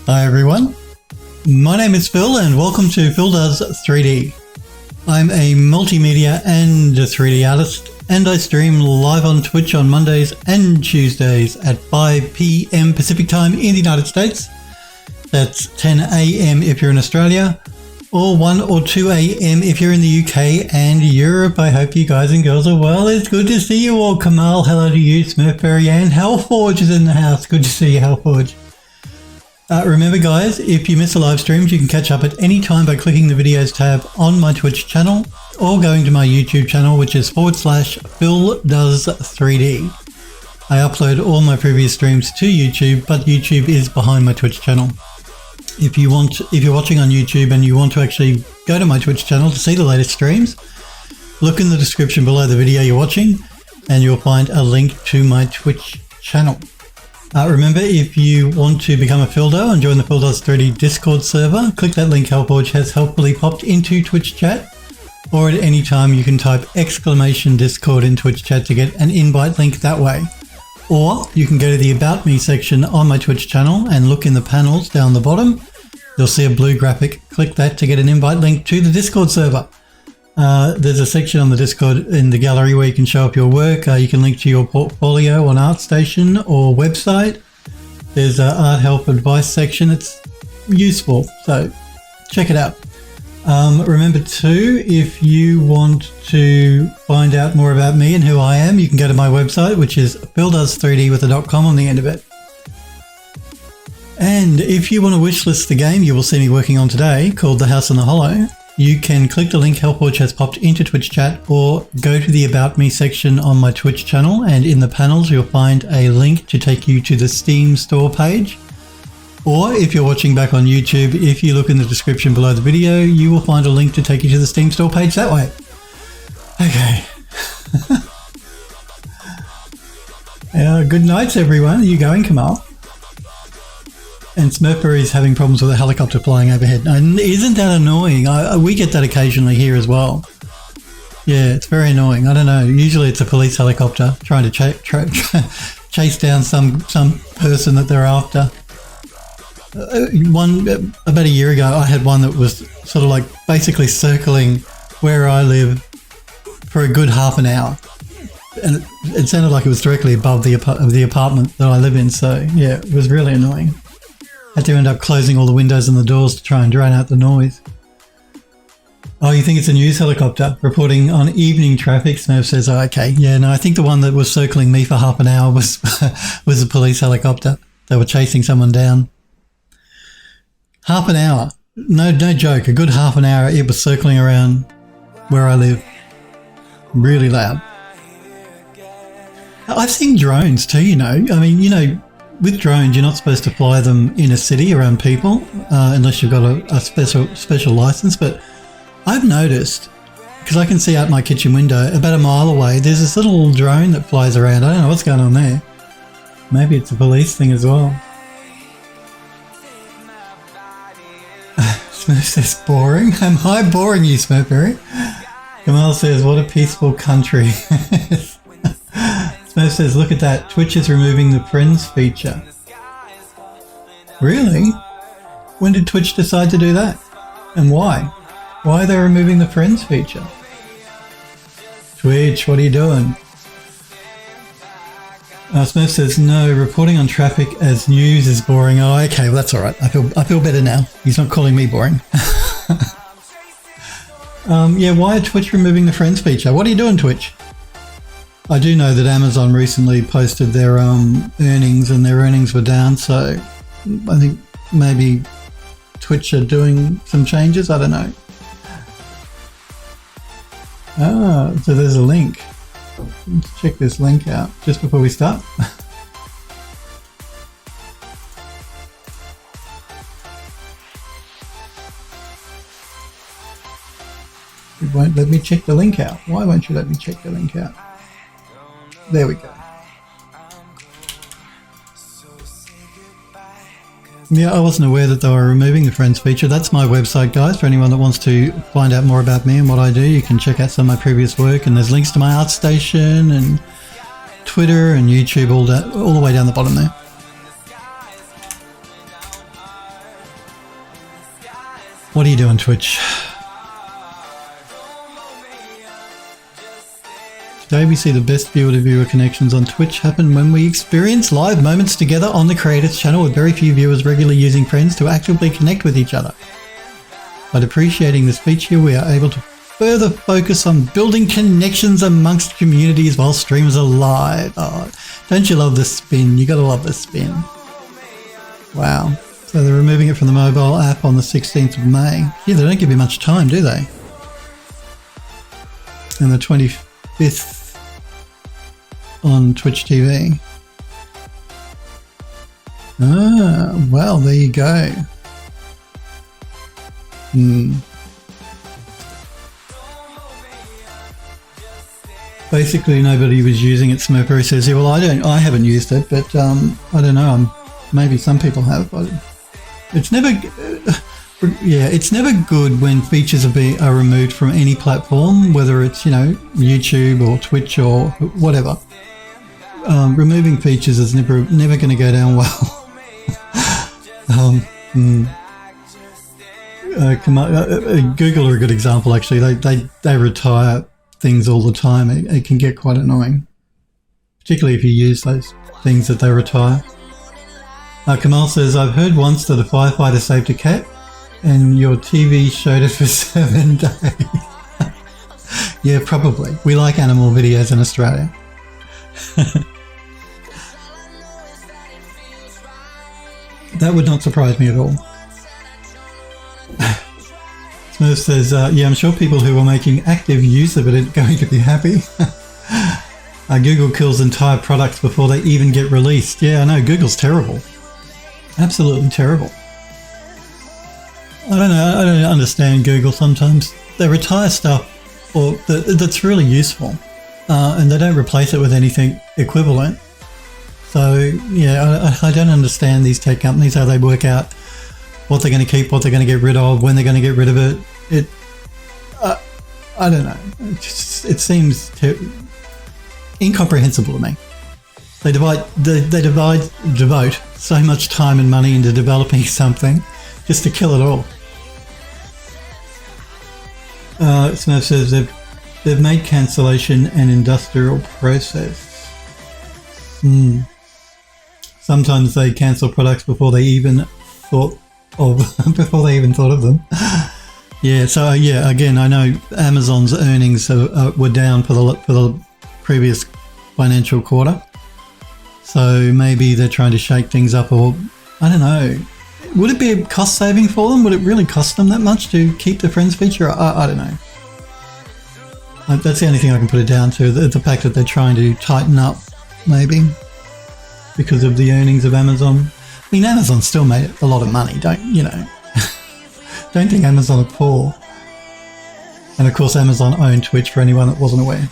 Hi everyone, my name is Phil and welcome to Phil Does 3D. I'm a multimedia and a 3D artist and I stream live on Twitch on Mondays and Tuesdays at 5 PM Pacific time in the United States. That's 10 AM if you're in Australia, or 1 or 2 AM if you're in the UK and Europe. I hope you guys and girls are well. It's good to see you all. Kamal, hello to you. Smurfberry and Hellforge is in the house. Good to see you, Hellforge. Remember guys, if you miss the live streams, you can catch up at any time by clicking the videos tab on my Twitch channel or going to my YouTube channel, which is /Phil Does 3D. I upload all my previous streams to YouTube, but YouTube is behind my Twitch channel. If you're watching on YouTube and you want to actually go to my Twitch channel to see the latest streams, look in the description below the video you're watching and you'll find a link to my Twitch channel. Remember, if you want to become a Phildo and join the Phil Does 3D Discord server, click that link Hellforge has helpfully popped into Twitch chat, or at any time you can type !Discord in Twitch chat to get an invite link that way. Or you can go to the About Me section on my Twitch channel and look in the panels down the bottom. You'll see a blue graphic. Click that to get an invite link to the Discord server. There's a section on the Discord in the gallery where you can show up your work. You can link to your portfolio on ArtStation or website. There's an art help advice section. It's useful, so check it out. Remember too, if you want to find out more about me and who I am, you can go to my website, which is phildoes3d with a .com on the end of it. And if you want to wishlist the game you will see me working on today, called The House on the Hollow, you can click the link Hellforge has popped into Twitch chat or go to the About Me section on my Twitch channel, and in the panels you'll find a link to take you to the Steam store page. Or if you're watching back on YouTube, if you look in the description below the video, you will find a link to take you to the Steam store page that way. Okay. Good nights everyone. Are you going, Kamal? And Smurfberry is having problems with a helicopter flying overhead. And isn't that annoying? We get that occasionally here as well. Yeah, it's very annoying. I don't know. Usually it's a police helicopter trying to chase down some person that they're after. About a year ago, I had one that was sort of like basically circling where I live for a good half an hour. And it sounded like it was directly above the apartment that I live in. So yeah, it was really annoying. Had to end up closing all the windows and the doors to try and drown out the noise. Oh, you think it's a news helicopter reporting on evening traffic? Smurf says, oh, okay. Yeah, no, I think the one that was circling me for half an hour was was a police helicopter. They were chasing someone down. Half an hour. No joke. A good half an hour it was circling around where I live. Really loud. I've seen drones too, you know. I mean, you know, with drones, you're not supposed to fly them in a city around people unless you've got a special license. But I've noticed, because I can see out my kitchen window about a mile away, there's this little drone that flies around. I don't know what's going on there. Maybe it's a police thing as well. Smurf says boring. Am I boring you, Smurfberry? Kamal says, what a peaceful country. Smurf says, look at that. Twitch is removing the friends feature. Really? When did Twitch decide to do that? And why? Why are they removing the friends feature? Twitch, what are you doing? Smurf says, no, reporting on traffic as news is boring. Oh, okay, well that's all right. I feel better now. He's not calling me boring. Yeah, why are Twitch removing the friends feature? What are you doing, Twitch? I do know that Amazon recently posted their earnings and their earnings were down, so I think maybe Twitch are doing some changes. I don't know. Ah, so there's a link. Let's check this link out just before we start. It won't let me check the link out. Why won't you let me check the link out? There we go. Yeah, I wasn't aware that they were removing the friends feature. That's my website, guys. For anyone that wants to find out more about me and what I do, you can check out some of my previous work, and there's links to my ArtStation and Twitter and YouTube all the way down the bottom there. What are you doing, Twitch? Today we see the best viewer-to-viewer connections on Twitch happen when we experience live moments together on the creators channel, with very few viewers regularly using friends to actively connect with each other. By appreciating this feature, we are able to further focus on building connections amongst communities while streams are live. Oh, don't you love the spin? You gotta love the spin. Wow. So they're removing it from the mobile app on the 16th of May. Yeah, they don't give you much time, do they? And the 25th on Twitch TV. Ah, well, there you go. Basically, nobody was using it. Smurfberry says, "Yeah, well, I haven't used it, but I don't know. Maybe some people have. But it's never, it's never good when features are removed from any platform, whether it's YouTube or Twitch or whatever. Removing features is never going to go down well." Google are a good example. Actually, they retire things all the time. It can get quite annoying, particularly if you use those things that they retire. Kamal says, "I've heard once that a firefighter saved a cat and your TV showed it for 7 days." Yeah, probably. We like animal videos in Australia. That would not surprise me at all. Smurf says, "Yeah, I'm sure people who are making active use of it are going to be happy." Google kills entire products before they even get released. Yeah, I know, Google's terrible. Absolutely terrible. I don't know, I don't understand Google sometimes. They retire stuff that's really useful, and they don't replace it with anything equivalent. So, yeah, I don't understand these tech companies, how they work out what they're going to keep, what they're going to get rid of, when they're going to get rid of it. I don't know. It seems incomprehensible to me. They devote so much time and money into developing something just to kill it all. Smurf says they've made cancellation an industrial process. Sometimes they cancel products before they even thought of them. Yeah. So again, I know Amazon's earnings were down for the previous financial quarter. So maybe they're trying to shake things up, or I don't know. Would it be a cost saving for them? Would it really cost them that much to keep the Friends feature? I don't know. That's the only thing I can put it down to, the fact that they're trying to tighten up, maybe, because of the earnings of Amazon. I mean, Amazon still made a lot of money, don't think Amazon are poor. And of course, Amazon owned Twitch, for anyone that wasn't aware.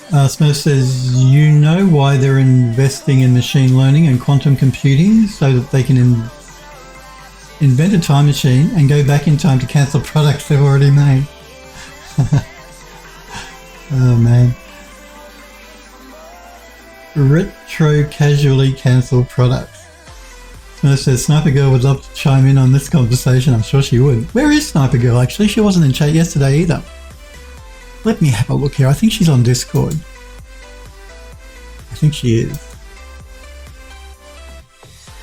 Smurf says, "You know why they're investing in machine learning and quantum computing, so that they can invent a time machine and go back in time to cancel products they've already made." Oh man. Retro casually cancelled products. Smurf says, "Sniper Girl would love to chime in on this conversation." I'm sure she would. Where is Sniper Girl actually? She wasn't in chat yesterday either. Let me have a look here. I think she's on Discord. I think she is.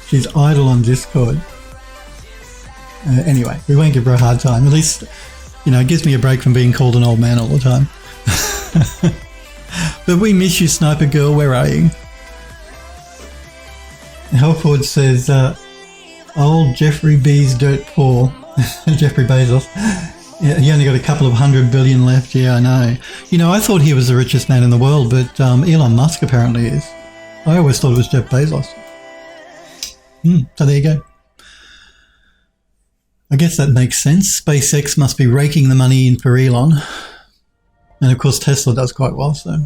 She's idle on Discord. Anyway, we won't give her a hard time. At least, it gives me a break from being called an old man all the time. But we miss you, Sniper Girl. Where are you? Helford says, "Old Jeffrey B's dirt poor." Jeffrey Bezos. Yeah, he only got a couple of 100 billion left. Yeah, I know. I thought he was the richest man in the world, but Elon Musk apparently is. I always thought it was Jeff Bezos. So there you go. I guess that makes sense. SpaceX must be raking the money in for Elon. And of course Tesla does quite well, so.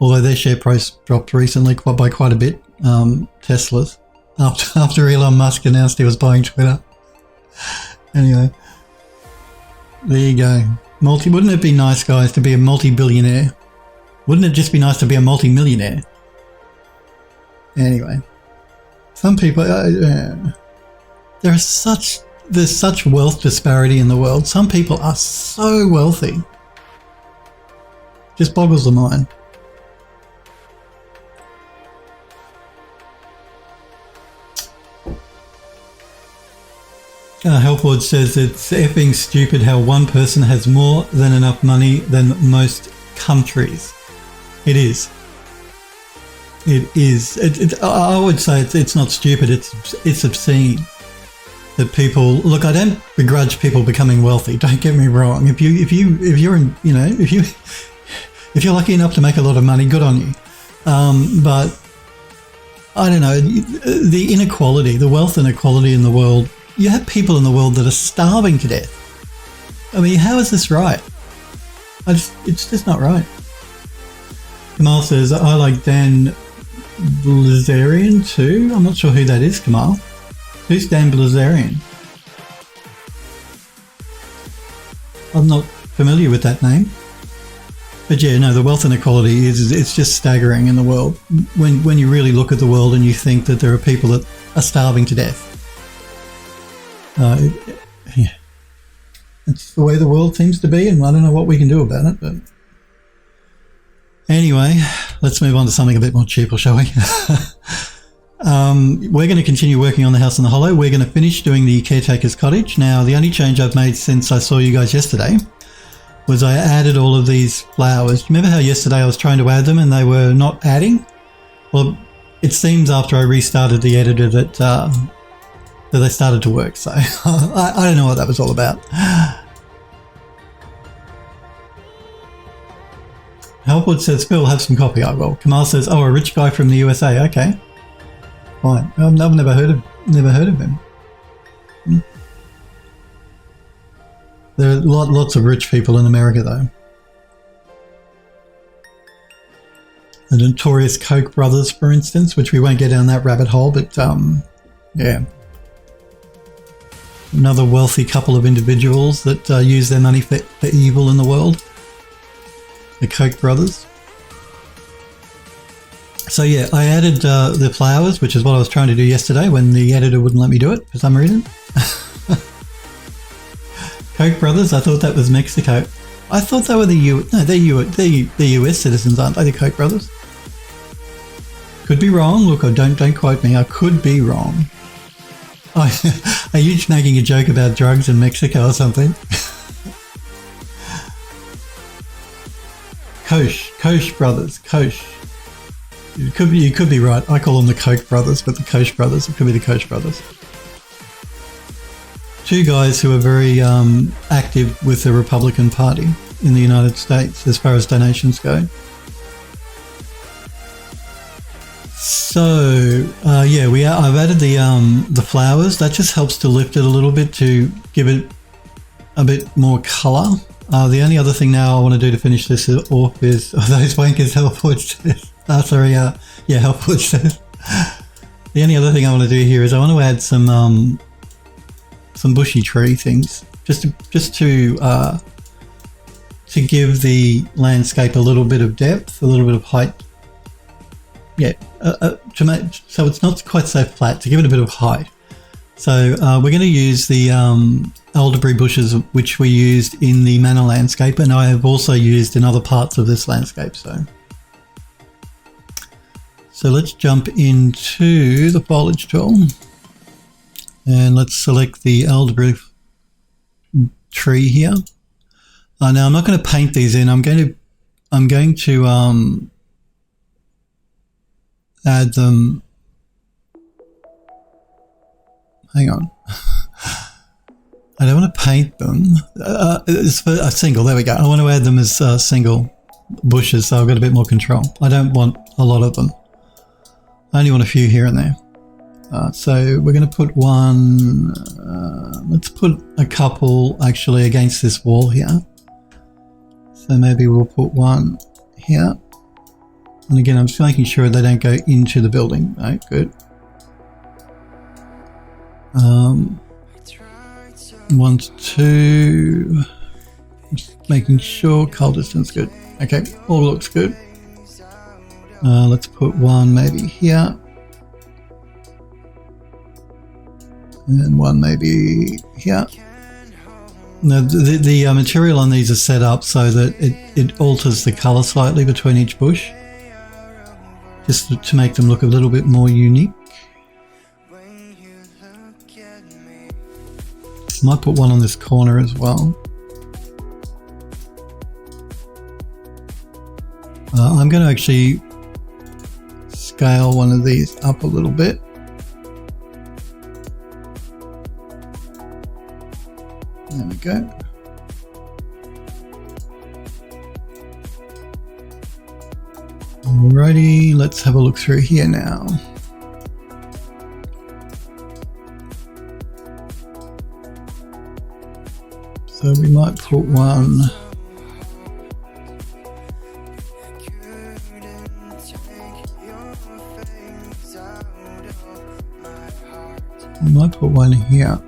Although their share price dropped recently by quite a bit, Tesla's, after Elon Musk announced he was buying Twitter. Anyway. There you go. Wouldn't it be nice, guys, to be a multi-billionaire? Wouldn't it just be nice to be a multi-millionaire? Anyway. Some people... there's such wealth disparity in the world. Some people are so wealthy. Just boggles the mind. Helpwood says it's effing stupid how one person has more than enough money than most countries. It is. It is. I would say it's not stupid. It's obscene that people look. I don't begrudge people becoming wealthy. Don't get me wrong. If you're lucky enough to make a lot of money, good on you. But I don't know, the inequality, the wealth inequality in the world. You have people in the world that are starving to death. I mean, how is this right? It's just not right. Kamal says, I like Dan Blazarian too. I'm not sure who that is, Kamal. Who's Dan Blazarian? I'm not familiar with that name. But yeah, no, the wealth inequality it's just staggering in the world. When you really look at the world and you think that there are people that are starving to death. Yeah. It's the way the world seems to be, and I don't know what we can do about it. But anyway, let's move on to something a bit more cheerful, shall we? We're going to continue working on the house in the hollow. We're going to finish doing the caretaker's cottage. Now, the only change I've made since I saw you guys yesterday was I added all of these flowers. Remember how yesterday I was trying to add them and they were not adding? Well, it seems after I restarted the editor that they started to work. So I don't know what that was all about. Helpwood says, Phil, have some coffee. I will. Kamal says, oh, a rich guy from the USA. Okay. Fine. I've never heard of him. There are lots of rich people in America, though. The notorious Koch brothers, for instance, which we won't get down that rabbit hole, but yeah. Another wealthy couple of individuals that use their money for evil in the world. The Koch brothers. So yeah, I added the flowers, which is what I was trying to do yesterday when the editor wouldn't let me do it for some reason. Koch brothers, I thought that was Mexico. I thought they were they're US citizens, aren't they, the Koch brothers? Could be wrong. Look, don't quote me. I could be wrong. Are you making a joke about drugs in Mexico or something? Koch brothers, Koch. You could be right. I call them the Koch brothers, but the Koch brothers. It could be the Koch brothers. Two guys who are very active with the Republican Party in the United States as far as donations go. So yeah, I've added the flowers. That just helps to lift it a little bit, to give it a bit more colour. The only other thing now I want to do to finish this off is those wankers Helpwood says. Yeah, Helpwood says. The only other thing I want to do here is I want to add some bushy tree things, just to give the landscape a little bit of depth, a little bit of height. Yeah, to make so it's not quite so flat, to give it a bit of height. So we're going to use the elderberry bushes, which we used in the manor landscape, and I have also used in other parts of this landscape. So let's jump into the foliage tool, and let's select the elderberry tree here. Now I'm not going to paint these in. I'm going to add them. Hang on. I don't want to paint them. It's for a single. There we go. I want to add them as single bushes, so I've got a bit more control. I don't want a lot of them. I only want a few here and there. So we're going to put one. Let's put a couple actually against this wall here. So maybe we'll put one here. And again, I'm just making sure they don't go into the building. Right, good. 1 to 2. Just making sure cull distance good. Okay, all looks good. Let's put one maybe here. And one maybe here. Now the material on these is set up so that it alters the colour slightly between each bush, just to make them look a little bit more unique. Might put one on this corner as well. I'm going to actually scale one of these up a little bit. There we go. Alrighty, let's have a look through here now. So we might put one here.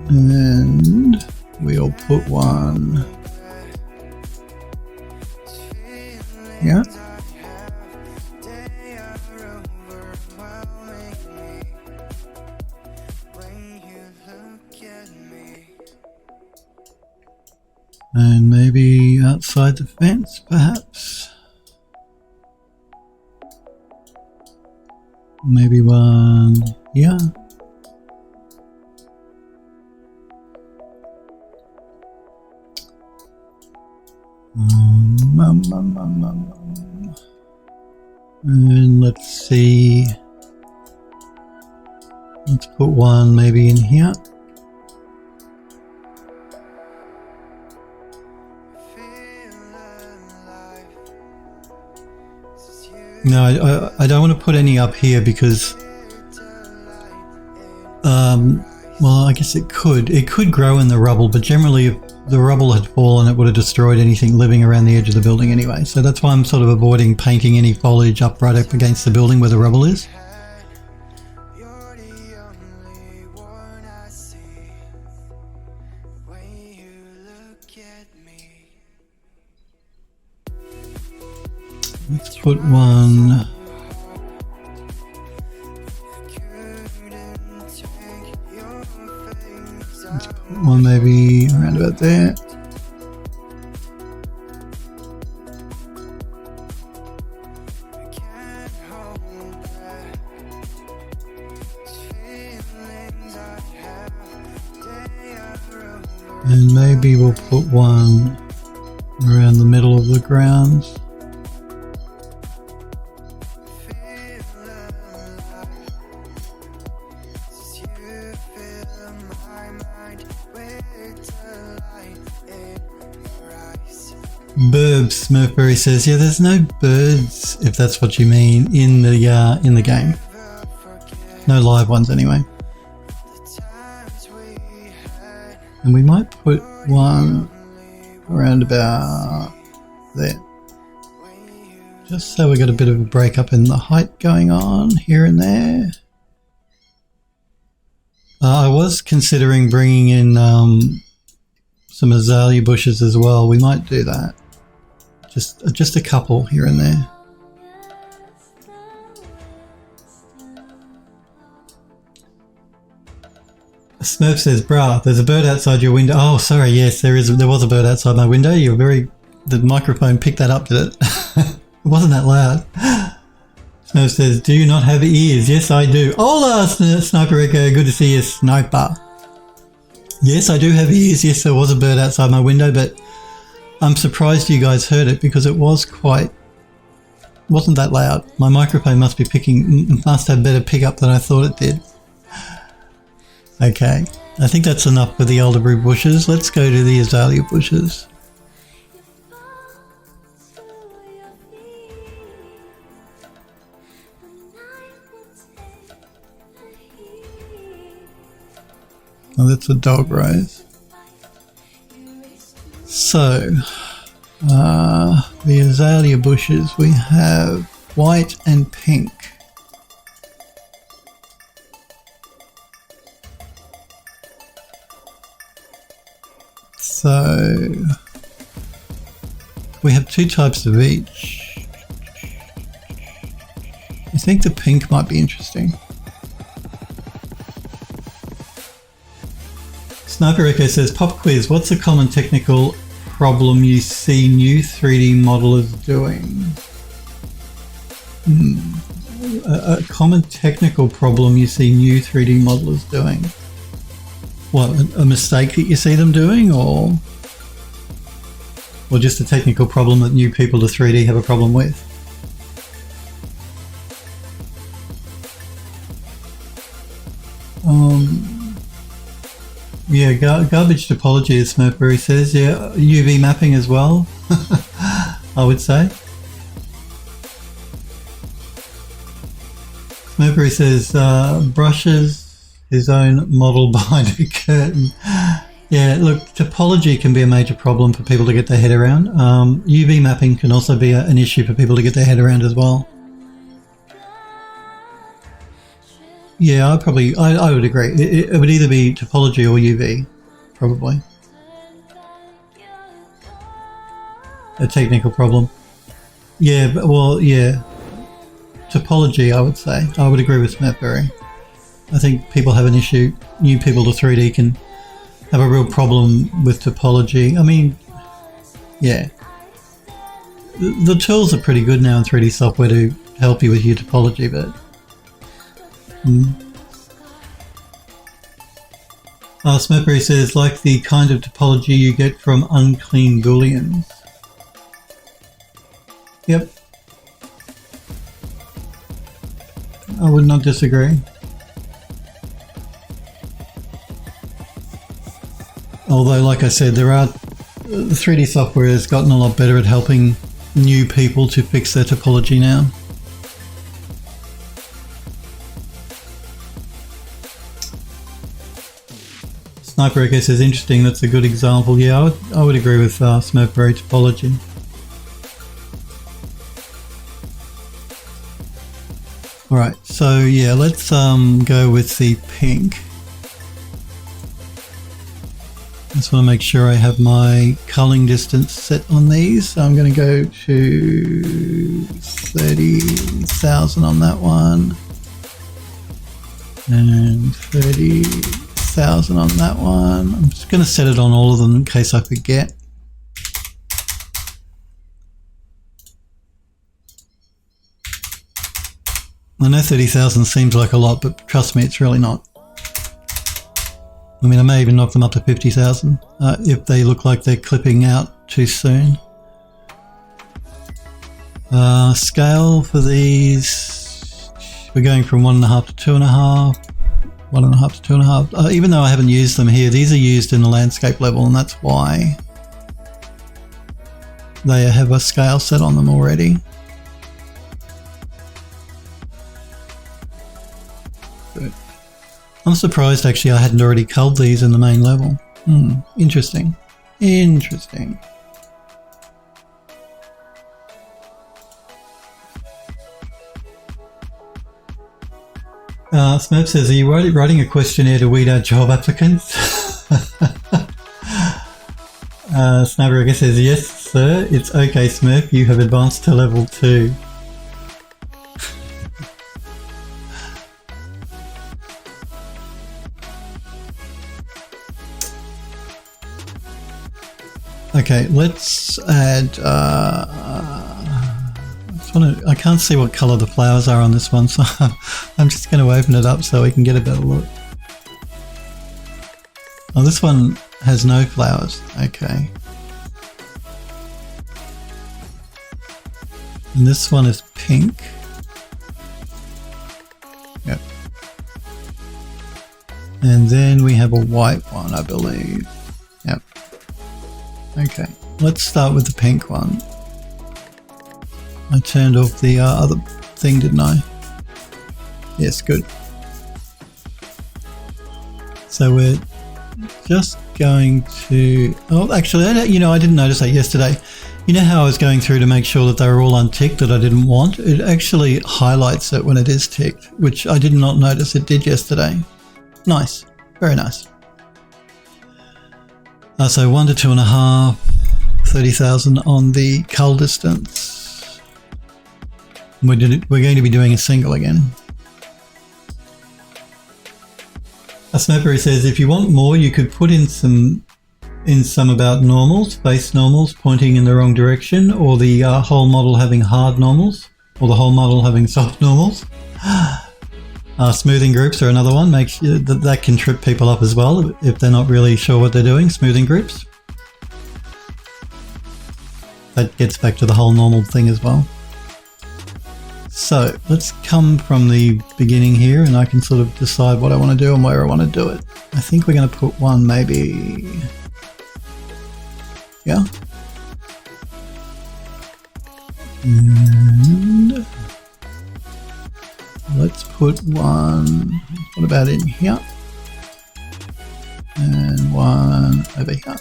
And we'll put one here. And maybe outside the fence, perhaps. Maybe one here. And let's see. Let's put one maybe in here. No, I don't want to put any up here because, well, I guess it could grow in the rubble, but generally if the rubble had fallen, it would have destroyed anything living around the edge of the building anyway. So that's why I'm sort of avoiding painting any foliage up right up against the building where the rubble is. Let's put one. Let's put one maybe around about there. And maybe we'll put one around the middle of the grounds. Burbs, Smurfberry says, yeah, there's no birds, if that's what you mean, in the game. No live ones anyway. And we might put one around about there. Just so we got a bit of a break up in the height going on here and there. I was considering bringing in some azalea bushes as well. We might do that. Just a couple here and there. Smurf says, "Brah, there's a bird outside your window." Oh, sorry. Yes, there was a bird outside my window. The microphone picked that up, did it? It wasn't that loud. Smurf says, "Do you not have ears?" Yes, I do. Hola, Sniper Echo. Good to see you, Sniper. Yes, I do have ears. Yes, there was a bird outside my window, but I'm surprised you guys heard it because it wasn't that loud. My microphone must have better pickup than I thought it did. Okay, I think that's enough for the elderberry bushes. Let's go to the azalea bushes. Oh, that's a dog rose. So, the azalea bushes, we have white and pink. So, we have two types of each. I think the pink might be interesting. Sniper Echo says, pop quiz, what's a common technical problem you see new 3D modelers doing? A common technical problem you see new 3D modelers doing? What, a mistake that you see them doing, or just a technical problem that new people to 3D have a problem with? Yeah, garbage topology, as Smurfberry says. Yeah, UV mapping as well, I would say. Smurfberry says brushes his own model behind a curtain. Yeah, look, topology can be a major problem for people to get their head around. UV mapping can also be an issue for people to get their head around as well. Yeah, I would agree. It would either be topology or UV, probably. A technical problem. Yeah, well, yeah. Topology, I would say. I would agree with Smurfberry. I think people have an issue. New people to 3D can have a real problem with topology. I mean, yeah. The tools are pretty good now in 3D software to help you with your topology, but... Smurfberry says, like the kind of topology you get from unclean booleans. Yep. I would not disagree. Although, like I said, the 3D software has gotten a lot better at helping new people to fix their topology now. Sniper Echo says, interesting, that's a good example. Yeah, I would agree with Smurfberry topology. Alright, so yeah, let's go with the pink. Just want to make sure I have my culling distance set on these. So I'm going to go to 30,000 on that one. And 30,000 on that one. I'm just going to set it on all of them in case I forget. I know 30,000 seems like a lot, but trust me, it's really not. I mean, I may even knock them up to 50,000 if they look like they're clipping out too soon. Scale for these, we're going from 1.5 to 2.5, 1.5 to 2.5. Even though I haven't used them here, these are used in the landscape level, and that's why they have a scale set on them already. Good. I'm surprised actually I hadn't already culled these in the main level. Interesting. Interesting. Smurf says, are you writing a questionnaire to weed out job applicants? Snapdragon says, yes sir, it's okay Smurf, you have advanced to level 2. Okay, let's add, I can't see what colour the flowers are on this one, so I'm just going to open it up so we can get a better look. Oh, this one has no flowers, okay. And this one is pink. Yep. And then we have a white one, I believe. Yep. Okay, let's start with the pink one. I turned off the other thing, didn't I? Yes, good. So we're just going to... Oh, actually, I didn't notice that yesterday. You know how I was going through to make sure that they were all unticked that I didn't want? It actually highlights it when it is ticked, which I did not notice it did yesterday. Nice. Very nice. So 1 to 2.5, 30,000 on the cull distance. We're going to be doing a single again. Snowberry says if you want more, you could put in some about normals, base normals pointing in the wrong direction, or the whole model having hard normals, or the whole model having soft normals. Smoothing groups are another one. Makes that can trip people up as well if they're not really sure what they're doing. Smoothing groups. That gets back to the whole normal thing as well. So let's come from the beginning here, and I can sort of decide what I want to do and where I want to do it. I think we're going to put one maybe. Yeah. And let's put one, what about in here? And one over here.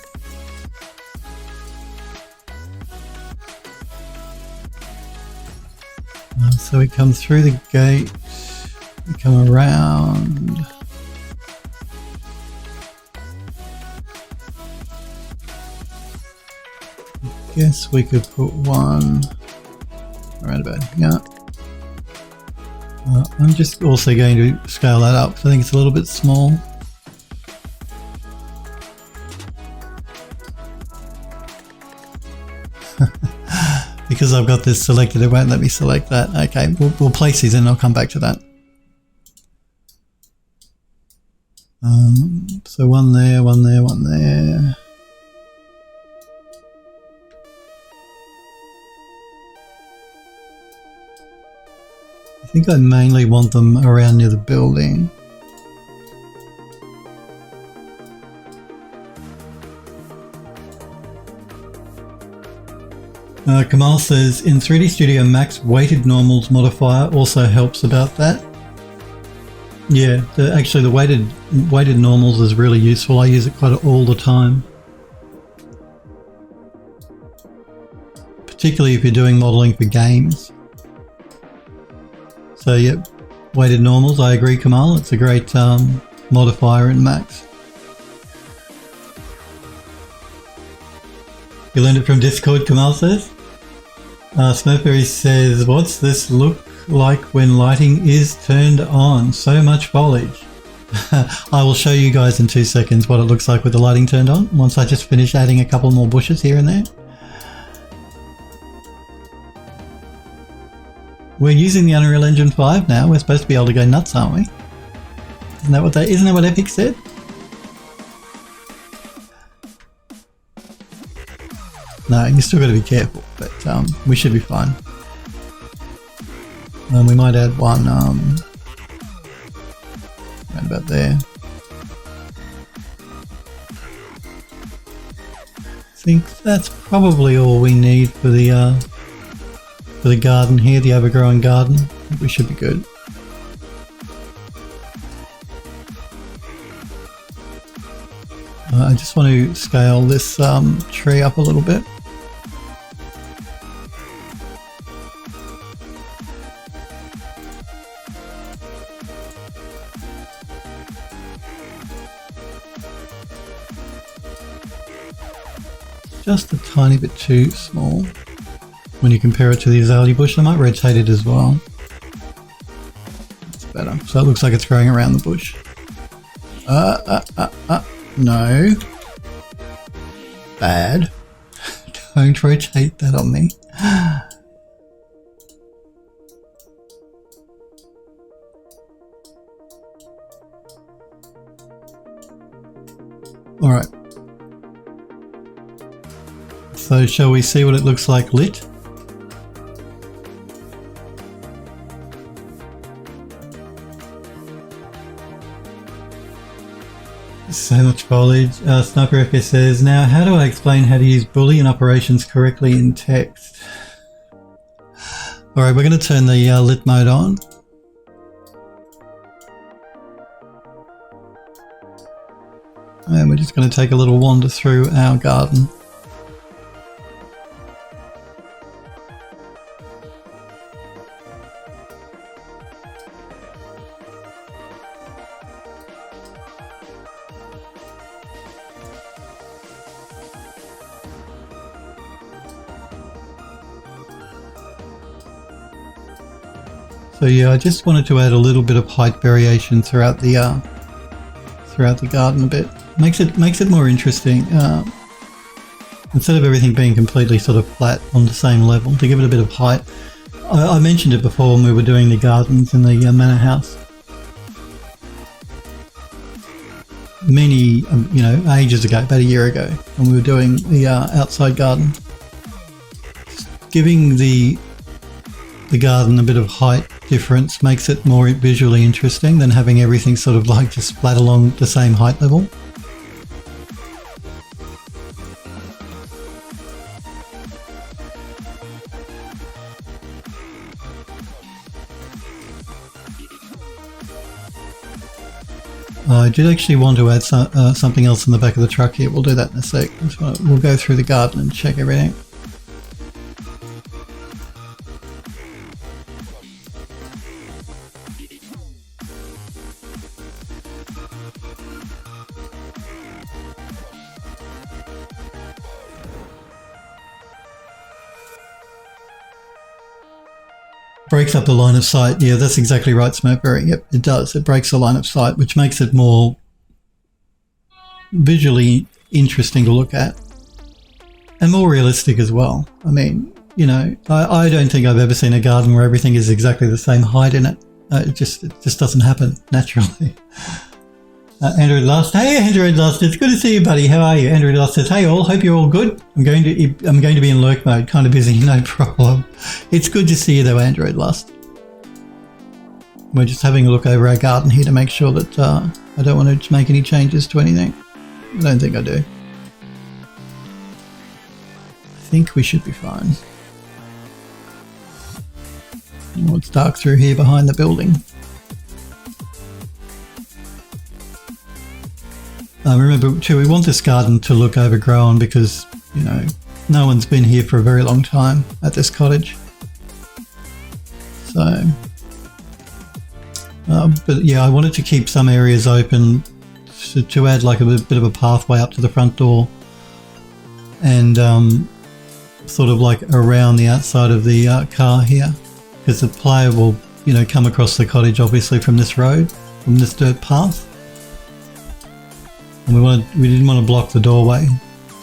So we come through the gate, we come around. Guess we could put one right about here. I'm just also going to scale that up. I think it's a little bit small. Because I've got this selected, it won't let me select that. Okay, we'll place these and I'll come back to that. So one there, one there, one there. I think I mainly want them around near the building. Kamal says, in 3D Studio Max, weighted normals modifier also helps about that. Yeah, actually the weighted normals is really useful. I use it quite all the time. Particularly if you're doing modeling for games. So yeah, weighted normals, I agree Kamal, it's a great modifier in Max. You learned it from Discord, Kamal says. Smurfberry says, what's this look like when lighting is turned on? So much foliage. I will show you guys in 2 seconds what it looks like with the lighting turned on, once I just finish adding a couple more bushes here and there. We're using the Unreal Engine 5 now. We're supposed to be able to go nuts, aren't we? Isn't that what Epic said? No, you still got to be careful, but we should be fine. We might add one right about there. I think that's probably all we need for the garden here, the overgrown garden. I think we should be good. I just want to scale this tree up a little bit. Just a tiny bit too small when you compare it to the azalea bush. I might rotate it as well. That's better. So it looks like it's growing around the bush. No. Bad. Don't rotate that on me. All right. So shall we see what it looks like lit? So much foliage. Sniper FS says, now how do I explain how to use Boolean operations correctly in text? Alright, we're going to turn the lit mode on. And we're just going to take a little wander through our garden. So yeah, I just wanted to add a little bit of height variation throughout the throughout the garden a bit. Makes it more interesting. Instead of everything being completely sort of flat on the same level, to give it a bit of height. I mentioned it before when we were doing the gardens in the manor house. Many, ages ago, about a year ago, when we were doing the outside garden. Giving the garden a bit of height difference makes it more visually interesting than having everything sort of like just flat along the same height level. I did actually want to add something else in the back of the truck here. We'll do that in a sec. We'll go through the garden and check everything. Breaks up the line of sight. Yeah, that's exactly right, Smokeberry. Yep, it does. It breaks the line of sight, which makes it more visually interesting to look at and more realistic as well. I mean, I don't think I've ever seen a garden where everything is exactly the same height in it. It just doesn't happen naturally. Android Last. Hey, Android Last. It's good to see you, buddy. How are you? Android Last says, hey all, hope you're all good. I'm going to be in lurk mode, kind of busy, no problem. It's good to see you though, Android Last. We're just having a look over our garden here to make sure that I don't want to make any changes to anything. I don't think I do. I think we should be fine. Oh, it's dark through here behind the building. Remember too, we want this garden to look overgrown because, no one's been here for a very long time at this cottage. So, but yeah, I wanted to keep some areas open to add like a bit of a pathway up to the front door and sort of like around the outside of the car here, because the player will, come across the cottage obviously from this road, from this dirt path. And we didn't want to block the doorway,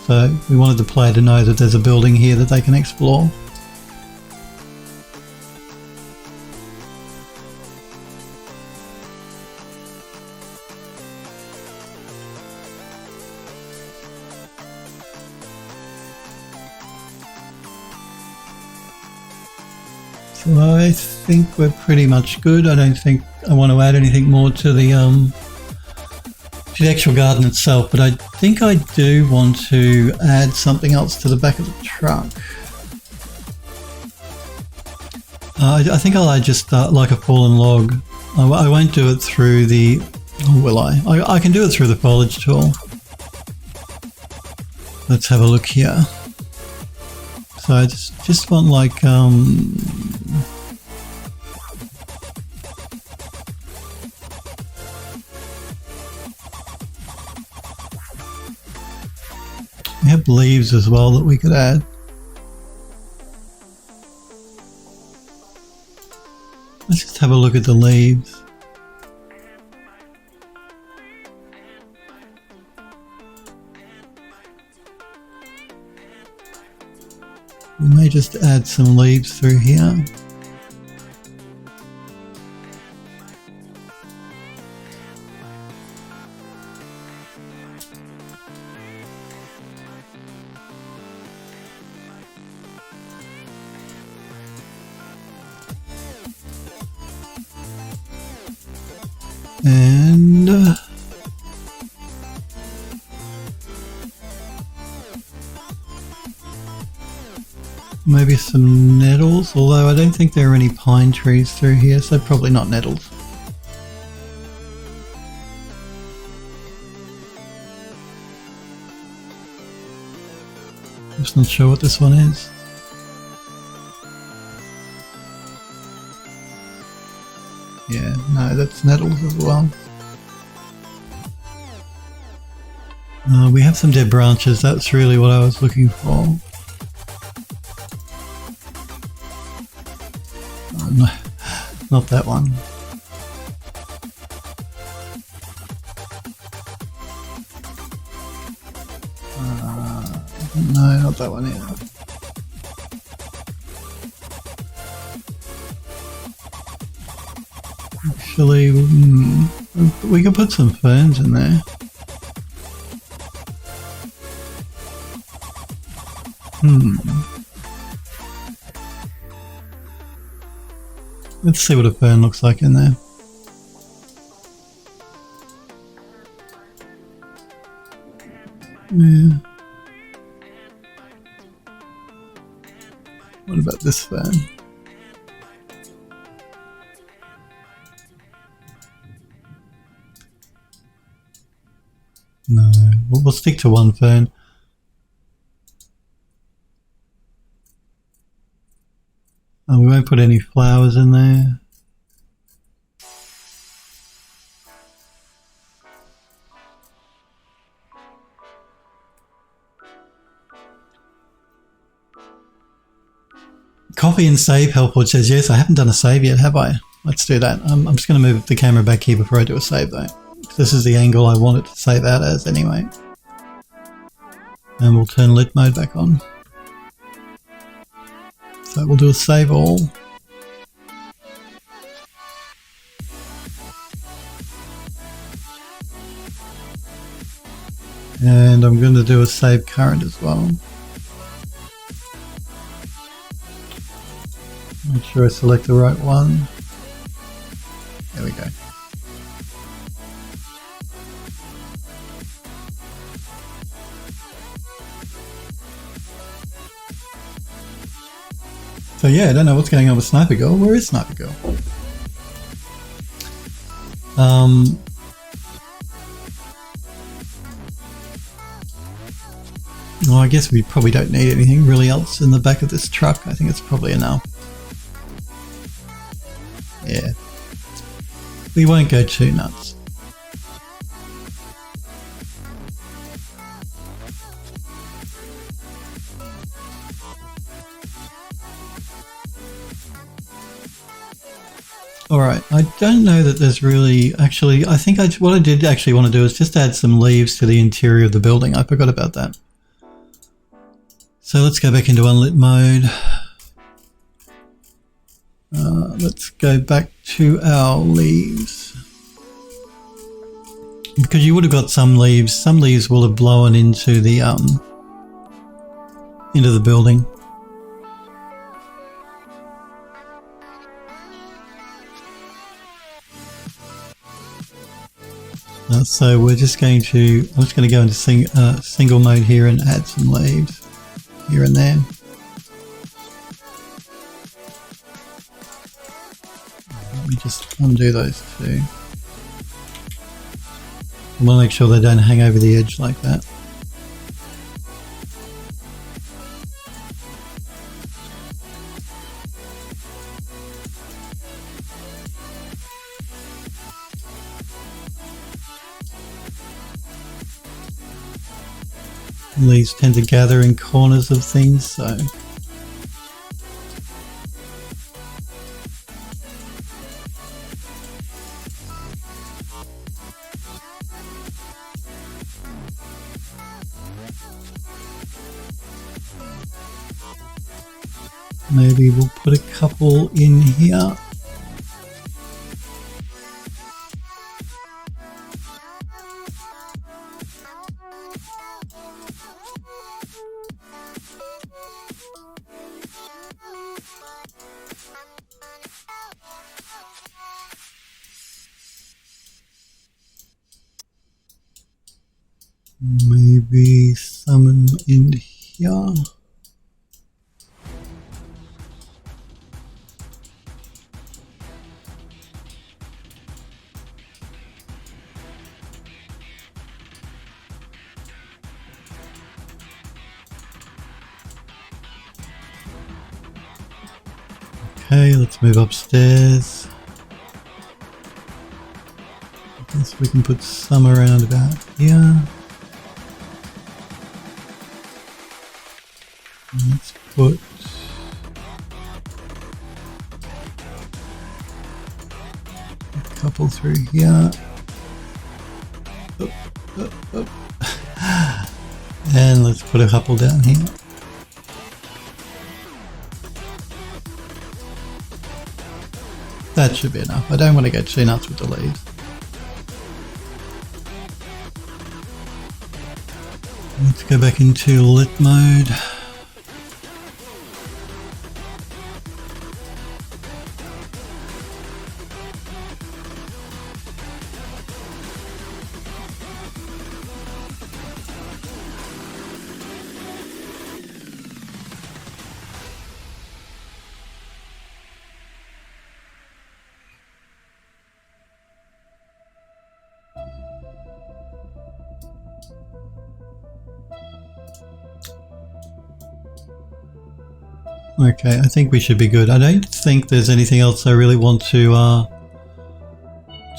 so we wanted the player to know that there's a building here that they can explore. So I think we're pretty much good. I don't think I want to add anything more to the actual garden itself, but I think I do want to add something else to the back of the truck. I think I'll add just like a fallen log. I won't do it through the... Oh, will I? I can do it through the foliage tool. Let's have a look here. So I just want like... we have leaves as well that we could add. Let's just have a look at the leaves. We may just add some leaves through here. And maybe some nettles, although I don't think there are any pine trees through here, so probably not nettles. Just not sure what this one is. Yeah, no, that's nettles as well. We have some dead branches, that's really what I was looking for. Oh, no, not that one. No, not that one either. Actually, we could put some ferns in there. Let's see what a fern looks like in there. Yeah. What about this fern? No, we'll stick to one fern. Oh, we won't put any flowers in there. Copy and save helpful says yes. I haven't done a save yet, have I? Let's do that. I'm just going to move the camera back here before I do a save though. This is the angle I want it to save out as anyway. And we'll turn lit mode back on. So we'll do a save all. And I'm going to do a save current as well. Make sure I select the right one. There we go. So yeah, I don't know what's going on with Sniper Girl. Where is Sniper Girl? Well, I guess we probably don't need anything really else in the back of this truck. I think it's probably enough. Yeah. We won't go too nuts. Alright, I don't know that there's really... Actually, I think what I did actually want to do is just add some leaves to the interior of the building. I forgot about that. So let's go back into unlit mode. Let's go back to our leaves. Because you would have got some leaves. Some leaves will have blown into the building. So we're just going to, I'm just going to go into single mode here and add some leaves here and there. Let me just undo those two. I want to make sure they don't hang over the edge like that. Leaves tend to gather in corners of things, so maybe we'll put a couple in here. Maybe some in here. Okay, let's move upstairs. I guess we can put some around about here. Let's put a couple through here. And let's put a couple down here. That should be enough. I don't want to go too nuts with the leaves. Let's go back into lit mode. Okay, I think we should be good. I don't think there's anything else I really want to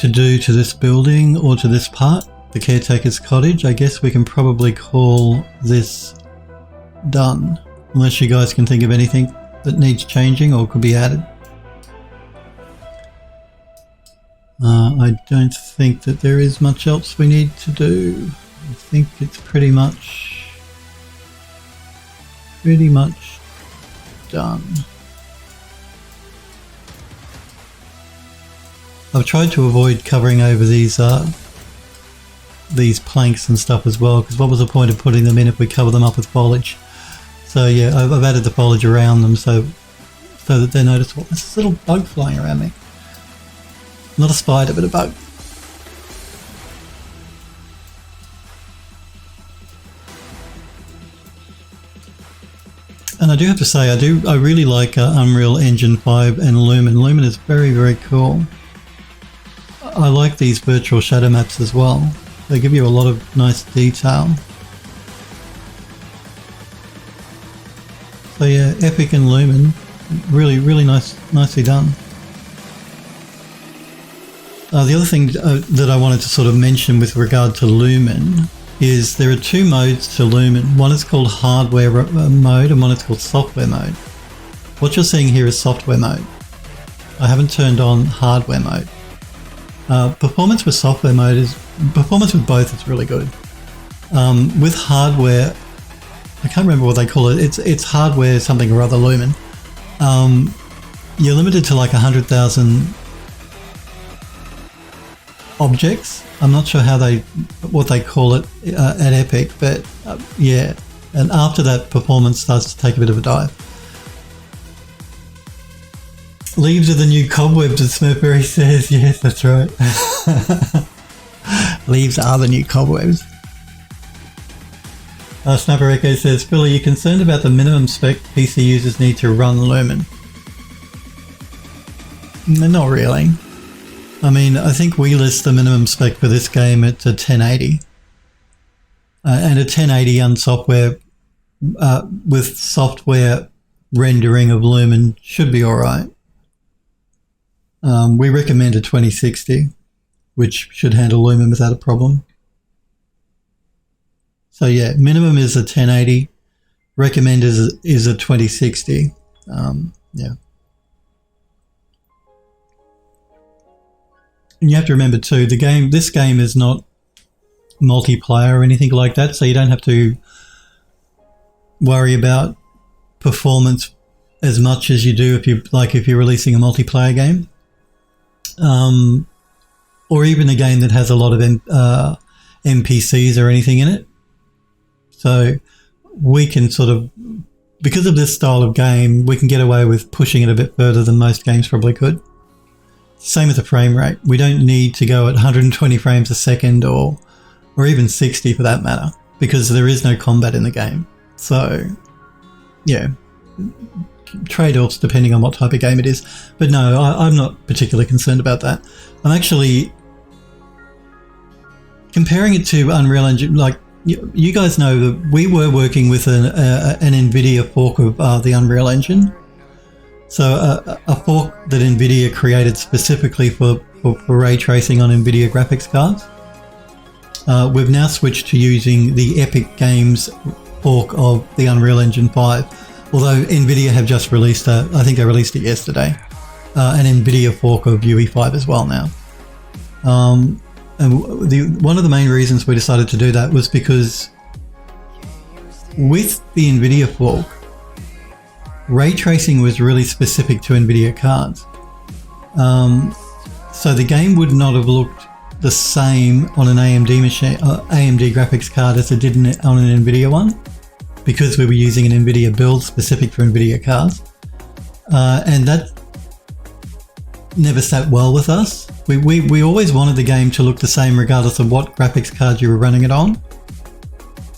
do to this building or to this part, the caretaker's cottage. I guess we can probably call this done, unless you guys can think of anything that needs changing or could be added. I don't think that there is much else we need to do. I think it's pretty much done. I've tried to avoid covering over these planks and stuff as well, because what was the point of putting them in if we cover them up with foliage? So yeah, I've added the foliage around them so that they're noticeable. There's this little bug flying around me. Not a spider, but a bug. And I do have to say, I really like Unreal Engine 5 and Lumen. Lumen is very, very cool. I like these virtual shadow maps as well. They give you a lot of nice detail. So yeah, Epic and Lumen, really, really nicely done. The other thing that I wanted to sort of mention with regard to Lumen is there are two modes to Lumen. One is called hardware mode and one is called software mode. What you're seeing here is software mode. I haven't turned on hardware mode. Performance with software mode performance with both is really good. With hardware, I can't remember what they call it. It's hardware something or other Lumen. You're limited to like 100,000 objects. I'm not sure what they call it at Epic, but yeah. And after that, performance starts to take a bit of a dive. Leaves are the new cobwebs, as Smurfberry says. Yes, that's right. Leaves are the new cobwebs. Sniper Echo says, Phil, are you concerned about the minimum spec PC users need to run Lumen? Not really. I mean, I think we list the minimum spec for this game at a 1080. And a 1080 on software, with software rendering of Lumen should be alright. We recommend a 2060, which should handle Lumen without a problem. So yeah, minimum is a 1080, recommend is a 2060. Yeah. And you have to remember too, this game is not multiplayer or anything like that, so you don't have to worry about performance as much as you do if you're releasing a multiplayer game. Or even a game that has a lot of NPCs or anything in it. So we can sort of, because of this style of game, we can get away with pushing it a bit further than most games probably could. Same with the frame rate. We don't need to go at 120 frames a second or even 60 for that matter, because there is no combat in the game. So yeah, trade-offs depending on what type of game it is. But no, I'm not particularly concerned about that. I'm actually comparing it to Unreal Engine. Like you guys know that we were working with an NVIDIA fork of the Unreal Engine. So a fork that NVIDIA created specifically for ray tracing on NVIDIA graphics cards. We've now switched to using the Epic Games fork of the Unreal Engine 5. Although NVIDIA have just released, I think they released it yesterday, an NVIDIA fork of UE5 as well now. And one of the main reasons we decided to do that was because with the NVIDIA fork, ray tracing was really specific to NVIDIA cards. So the game would not have looked the same on an AMD machine, AMD graphics card as it did on an NVIDIA one, because we were using an NVIDIA build specific for NVIDIA cards. And that never sat well with us. We always wanted the game to look the same regardless of what graphics card you were running it on.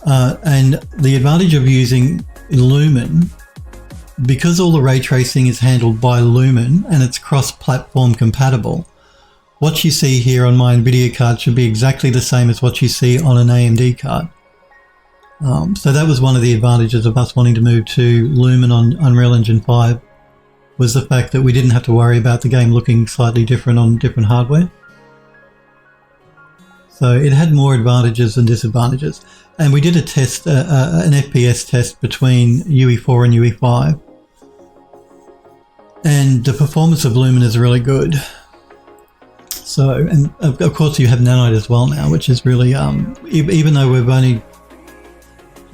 And the advantage of using Lumen, because all the ray tracing is handled by Lumen and it's cross-platform compatible, what you see here on my NVIDIA card should be exactly the same as what you see on an AMD card. So that was one of the advantages of us wanting to move to Lumen on Unreal Engine 5, was the fact that we didn't have to worry about the game looking slightly different on different hardware. So it had more advantages than disadvantages. And we did a test, an FPS test between UE4 and UE5. And the performance of Lumen is really good. So, and of course you have Nanite as well now, which is really, even though we've only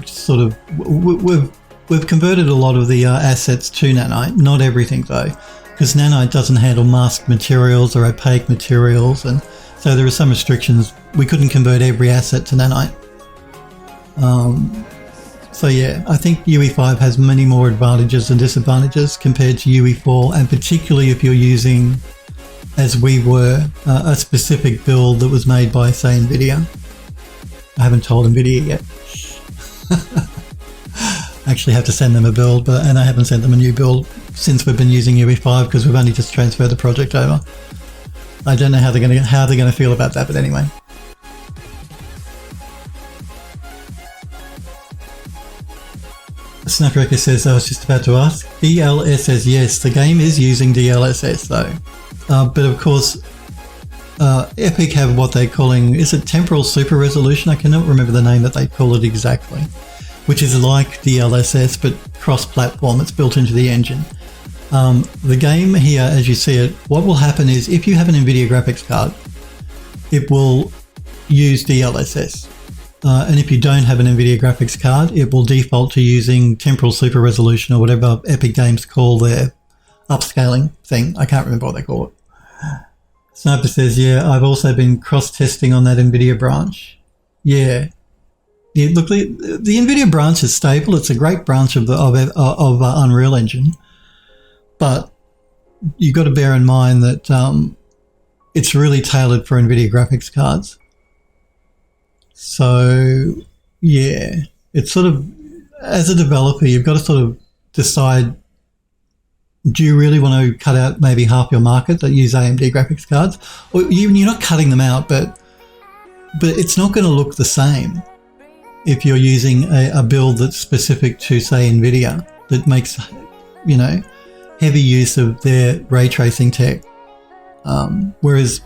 sort of, we've converted a lot of the assets to Nanite, not everything though, because Nanite doesn't handle masked materials or opaque materials, and so there are some restrictions. We couldn't convert every asset to Nanite. So yeah, I think UE5 has many more advantages than disadvantages compared to UE4, and particularly if you're using, as we were, a specific build that was made by, say, NVIDIA. I haven't told NVIDIA yet. I actually have to send them a build, and I haven't sent them a new build since we've been using UE5 because we've only just transferred the project over. I don't know how they're going to feel about that, but anyway. Snapdragon says, I was just about to ask. DLSS, yes, the game is using DLSS though. But of course, Epic have what they're calling, is it temporal super resolution? I cannot remember the name that they call it exactly, which is like DLSS but cross-platform. It's built into the engine. The game here, as you see it, what will happen is if you have an NVIDIA graphics card, it will use DLSS. And if you don't have an NVIDIA graphics card, it will default to using temporal super resolution or whatever Epic Games call their upscaling thing. I can't remember what they call it. Sniper says, yeah, I've also been cross-testing on that NVIDIA branch. Yeah. Yeah, look, the NVIDIA branch is stable. It's a great branch of Unreal Engine. But you've got to bear in mind that it's really tailored for NVIDIA graphics cards. So, yeah, it's sort of, as a developer, you've got to sort of decide, do you really want to cut out maybe half your market that use AMD graphics cards? Or you're not cutting them out, but it's not going to look the same if you're using a build that's specific to, say, NVIDIA, that makes, you know, heavy use of their ray tracing tech. Whereas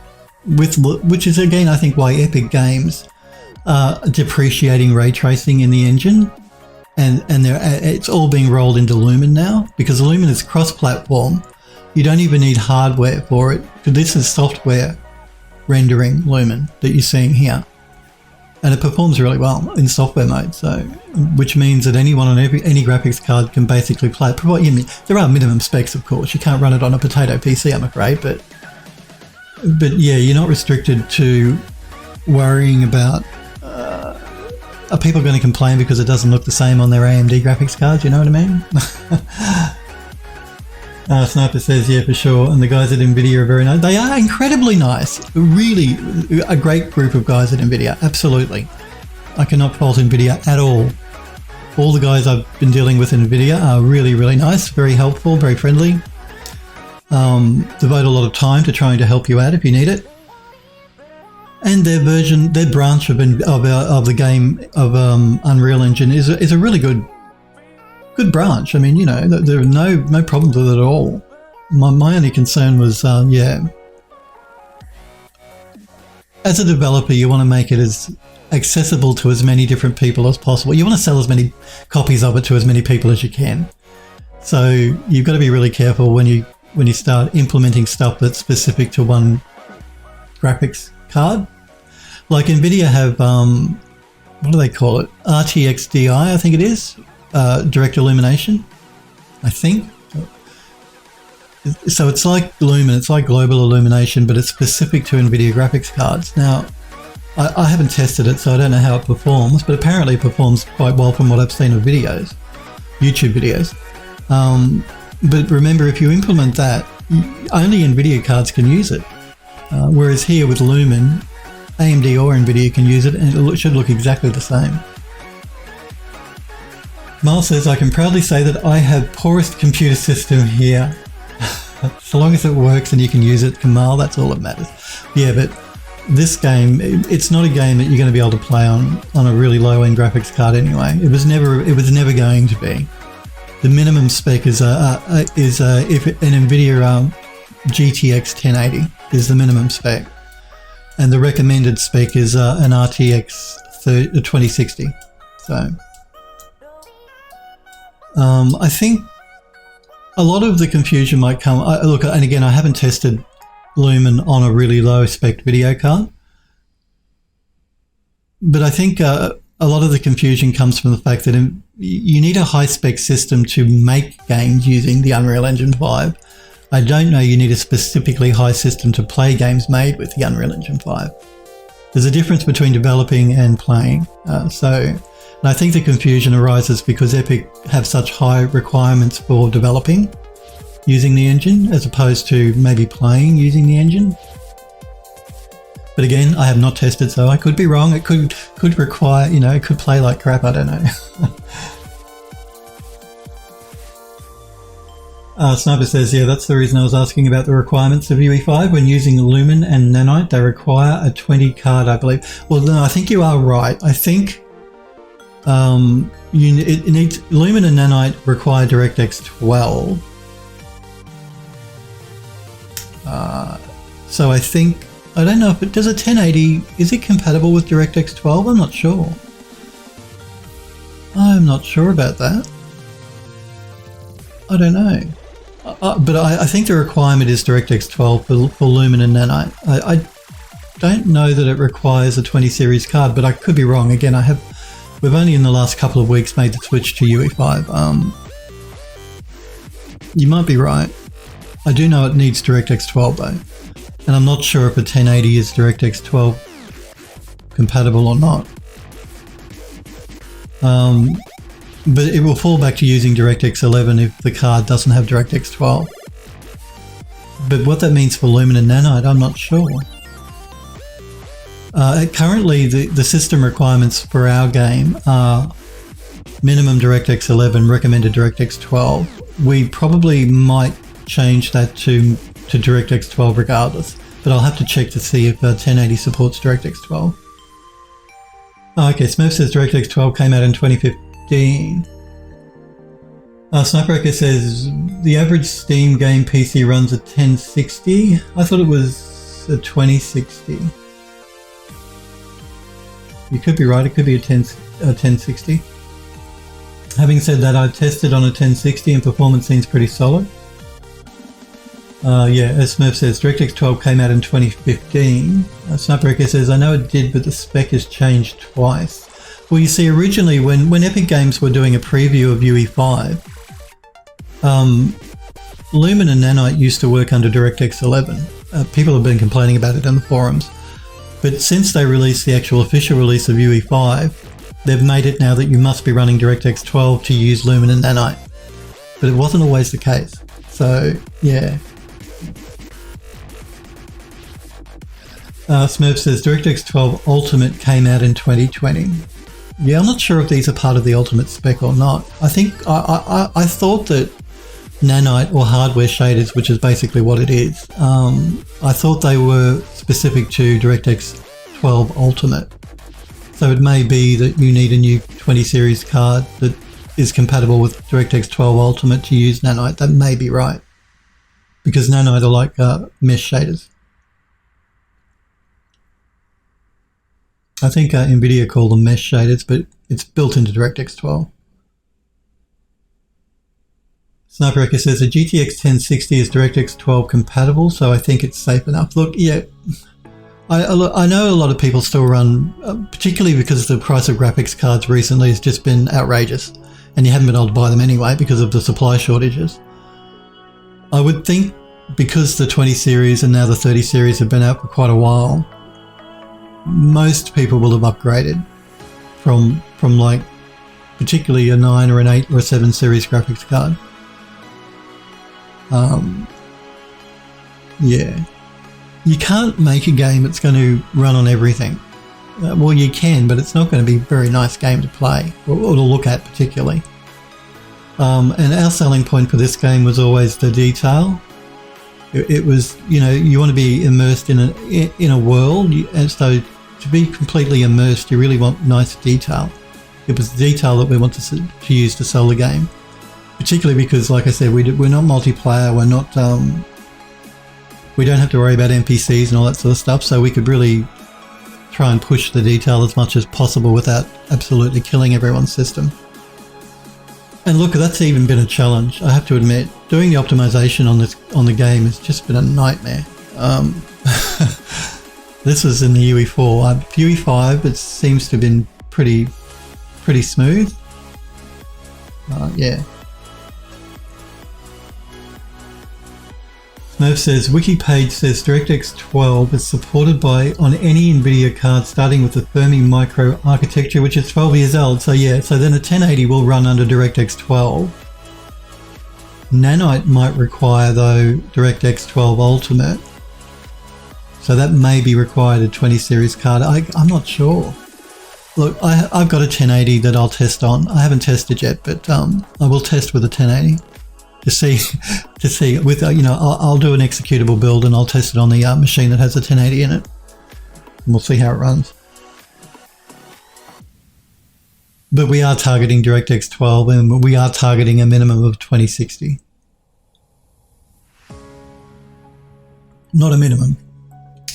which is again, I think, why Epic Games are depreciating ray tracing in the engine, and it's all being rolled into Lumen now, because Lumen is cross-platform. You don't even need hardware for it, because this is software rendering Lumen that you're seeing here. And it performs really well in software mode, so which means that anyone on any graphics card can basically play it. There are minimum specs, of course. You can't run it on a potato PC, I'm afraid, but yeah, you're not restricted to worrying about are people going to complain because it doesn't look the same on their AMD graphics cards, you know what I mean? Sniper says, yeah, for sure. And the guys at NVIDIA are very nice. They are incredibly nice. Really a great group of guys at NVIDIA. Absolutely. I cannot fault NVIDIA at all. All the guys I've been dealing with in NVIDIA are really, really nice, very helpful, very friendly. Devote a lot of time to trying to help you out if you need it. And their branch of the game of Unreal Engine is a really good branch. I mean, you know, there are no problems with it at all. My only concern was, yeah, as a developer, you want to make it as accessible to as many different people as possible. You want to sell as many copies of it to as many people as you can. So you've got to be really careful when you start implementing stuff that's specific to one graphics card. Like NVIDIA have what do they call it? RTX DI, I think it is. Direct illumination, I think. So it's like Lumen, it's like global illumination, but it's specific to NVIDIA graphics cards. Now, I haven't tested it, so I don't know how it performs, but apparently it performs quite well from what I've seen of videos, YouTube videos. But remember, if you implement that, only NVIDIA cards can use it. Whereas here with Lumen, AMD or NVIDIA can use it, and it should look exactly the same. Miles says, I can proudly say that I have poorest computer system here. So long as it works and you can use it, Kamal, that's all that matters. Yeah, but this game, it's not a game that you're going to be able to play on a really low-end graphics card anyway. It was never going to be. The minimum spec is if an NVIDIA GTX 1080 is the minimum spec, and the recommended spec is an RTX 2060. So I think a lot of the confusion might come. Look, and again, I haven't tested Lumen on a really low spec video card, but I think a lot of the confusion comes from the fact that you need a high spec system to make games using the Unreal Engine 5. I don't know you need a specifically high system to play games made with the Unreal Engine 5. There's a difference between developing and playing. And I think the confusion arises because Epic have such high requirements for developing using the engine as opposed to maybe playing using the engine. But again, I have not tested, so I could be wrong. It could require, it could play like crap, I don't know. Sniper says, yeah, that's the reason I was asking about the requirements of UE5. When using Lumen and Nanite, they require a 20 card, I believe. Well, no, I think you are right. I think it needs Lumen and Nanite require DirectX 12. So I think, I don't know if it does a 1080, is it compatible with DirectX 12? I'm not sure. I'm not sure about that. I don't know. But I think the requirement is DirectX 12 for Lumen and Nanite. I don't know that it requires a 20 series card, but I could be wrong. Again, we've only in the last couple of weeks made the switch to UE5. You might be right. I do know it needs DirectX 12 though. And I'm not sure if a 1080 is DirectX 12 compatible or not. But it will fall back to using DirectX 11 if the card doesn't have DirectX 12. But what that means for Lumen and Nanite, I'm not sure. Currently, the system requirements for our game are minimum DirectX 11, recommended DirectX 12. We probably might change that to DirectX 12 regardless, but I'll have to check to see if 1080 supports DirectX 12. Okay, Smurf says DirectX 12 came out in 2015. Sniper says the average Steam game PC runs a 1060. I thought it was a 2060. You could be right, it could be a 1060. Having said that, I've tested on a 1060 and performance seems pretty solid. Yeah, as Smurf says, DirectX 12 came out in 2015. Sniper says, I know it did, but the spec has changed twice. Well, you see, originally when Epic Games were doing a preview of UE5, Lumen and Nanite used to work under DirectX 11. People have been complaining about it in the forums. But since they released the actual official release of UE5, they've made it now that you must be running DirectX 12 to use Lumen and Nanite. But it wasn't always the case. So, yeah. Smurf says DirectX 12 Ultimate came out in 2020. Yeah, I'm not sure if these are part of the Ultimate spec or not. I think I thought that Nanite or hardware shaders, which is basically what it is, I thought they were specific to DirectX 12 Ultimate. So it may be that you need a new 20 series card that is compatible with DirectX 12 Ultimate to use Nanite. That may be right, because Nanite are like mesh shaders. I think NVIDIA call them mesh shaders, but it's built into DirectX 12. Sniper Echo says a GTX 1060 is DirectX 12 compatible, so I think it's safe enough. Look, yeah, I know a lot of people still run, particularly because the price of graphics cards recently has just been outrageous, and you haven't been able to buy them anyway because of the supply shortages. I would think because the 20 series and now the 30 series have been out for quite a while, most people will have upgraded from like particularly a 9 or an 8 or a 7 series graphics card. Yeah. You can't make a game that's going to run on everything. Well, you can, but it's not going to be a very nice game to play or to look at particularly. And our selling point for this game was always the detail. It was, you know, you want to be immersed in a world, and so to be completely immersed, you really want nice detail. It was the detail that we want to use to sell the game, particularly because, like I said, we're not multiplayer. We're not. We don't have to worry about NPCs and all that sort of stuff, so we could really try and push the detail as much as possible without absolutely killing everyone's system. And look, that's even been a challenge, I have to admit. Doing the optimization on the game has just been a nightmare. This was in the UE4. UE5, it seems to have been pretty smooth. Yeah. Smurf says, wiki page says DirectX 12 is supported on any NVIDIA card starting with the Fermi micro architecture, which is 12 years old. So yeah, so then a 1080 will run under DirectX 12. Nanite might require, though, DirectX 12 Ultimate. So that may be required a 20 series card. I'm not sure. Look, I've got a 1080 that I'll test on. I haven't tested yet, but I will test with a 1080. To see with, you know, I'll do an executable build and I'll test it on the machine that has a 1080 in it, and we'll see how it runs. But we are targeting DirectX 12 and we are targeting a minimum of 2060. Not a minimum.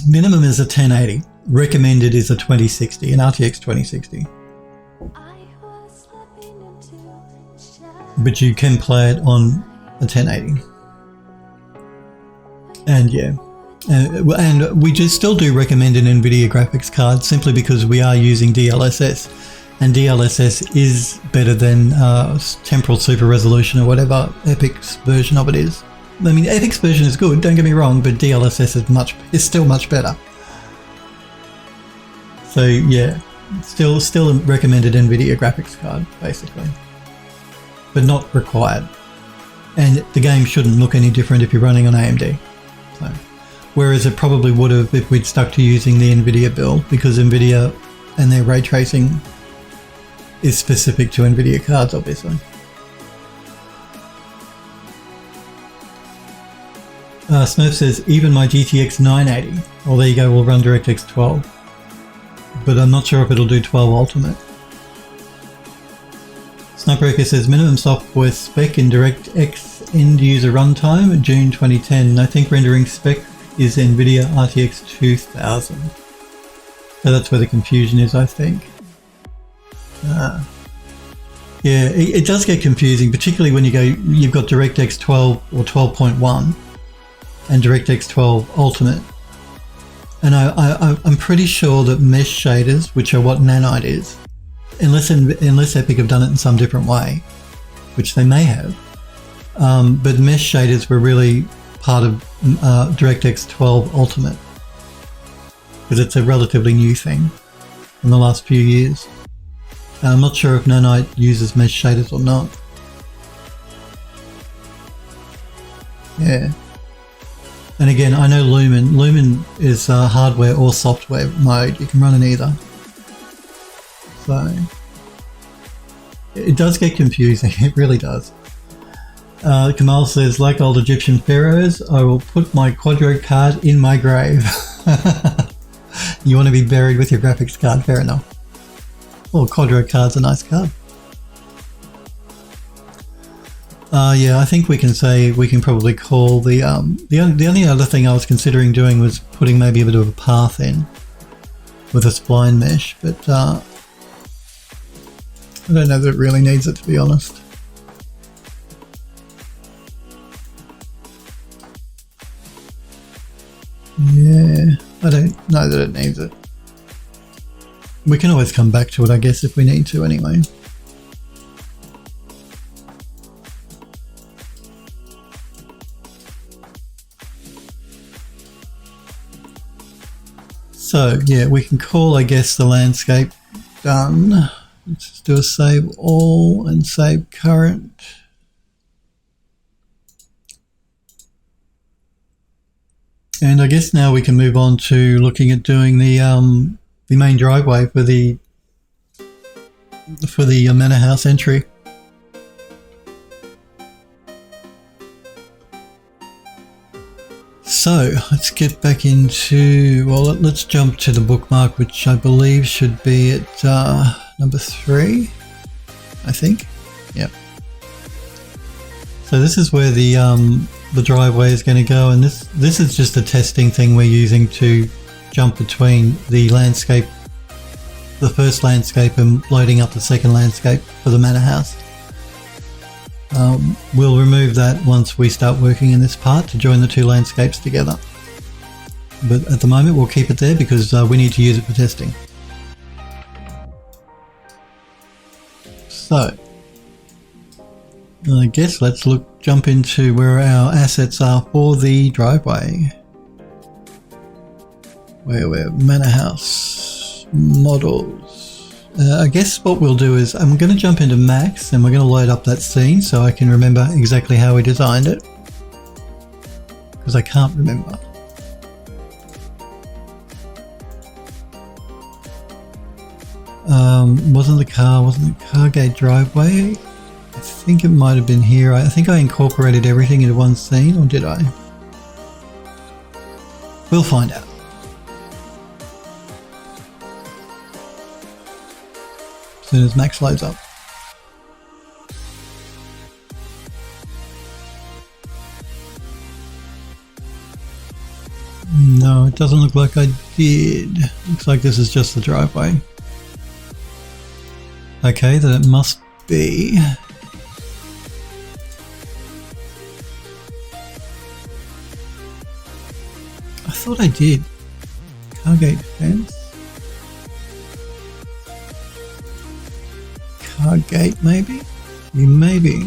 Minimum is a 1080. Recommended is a 2060, an RTX 2060. But you can play it on a 1080. And yeah, and we still do recommend an NVIDIA graphics card simply because we are using DLSS, and DLSS is better than temporal super resolution or whatever Epic's version of it is. I mean, Epic's version is good, don't get me wrong, but DLSS is still much better. So yeah, still a recommended NVIDIA graphics card basically, but not required. And the game shouldn't look any different if you're running on AMD. So, whereas it probably would have if we'd stuck to using the NVIDIA build, because NVIDIA and their ray tracing is specific to NVIDIA cards, obviously. Smurf says, even my GTX 980, well there you go, will run DirectX 12. But I'm not sure if it'll do 12 Ultimate. Snipebreaker says, minimum software spec in DirectX end user runtime, June 2010. I think rendering spec is NVIDIA RTX 2000. So that's where the confusion is, I think. Yeah, it does get confusing, particularly when you've got DirectX 12 or 12.1 and DirectX 12 Ultimate. And I'm pretty sure that mesh shaders, which are what Nanite is, unless Epic have done it in some different way, which they may have, but mesh shaders were really part of DirectX 12 Ultimate, because it's a relatively new thing in the last few years. I'm not sure if Nanite uses mesh shaders or not. Yeah. And again, I know Lumen. Lumen is hardware or software mode. You can run in either. So it does get confusing. It really does. Kamal says, like old Egyptian pharaohs, I will put my Quadro card in my grave. You want to be buried with your graphics card? Fair enough. Well, Quadro card's a nice card. Yeah, I think we can probably call the only other thing I was considering doing was putting maybe a bit of a path in with a spline mesh, but I don't know that it really needs it, to be honest. Yeah. I don't know that it needs it. We can always come back to it, I guess, if we need to anyway. So yeah, we can call, I guess, the landscape done. Let's just do a save all and save current. And I guess now we can move on to looking at doing the main driveway for the manor house entry. So let's get back into, well, let's jump to the bookmark, which I believe should be at number 3, I think. Yep. So this is where the driveway is going to go, and this is just a testing thing we're using to jump between the landscape, the first landscape, and loading up the second landscape for the manor house. We'll remove that once we start working in this part to join the two landscapes together. But at the moment we'll keep it there because we need to use it for testing. So, I guess let's jump into where our assets are for the driveway. Where we're manor house models. I guess what we'll do is I'm going to jump into Max and we're going to load up that scene so I can remember exactly how we designed it, because I can't remember. Wasn't the car gate driveway? I think it might have been here. I think I incorporated everything into one scene, or did I? We'll find out. As soon as Max loads up. No, it doesn't look like I did. Looks like this is just the driveway. Okay, then it must be. I thought I did. Car gate fence. Car gate, maybe? Maybe.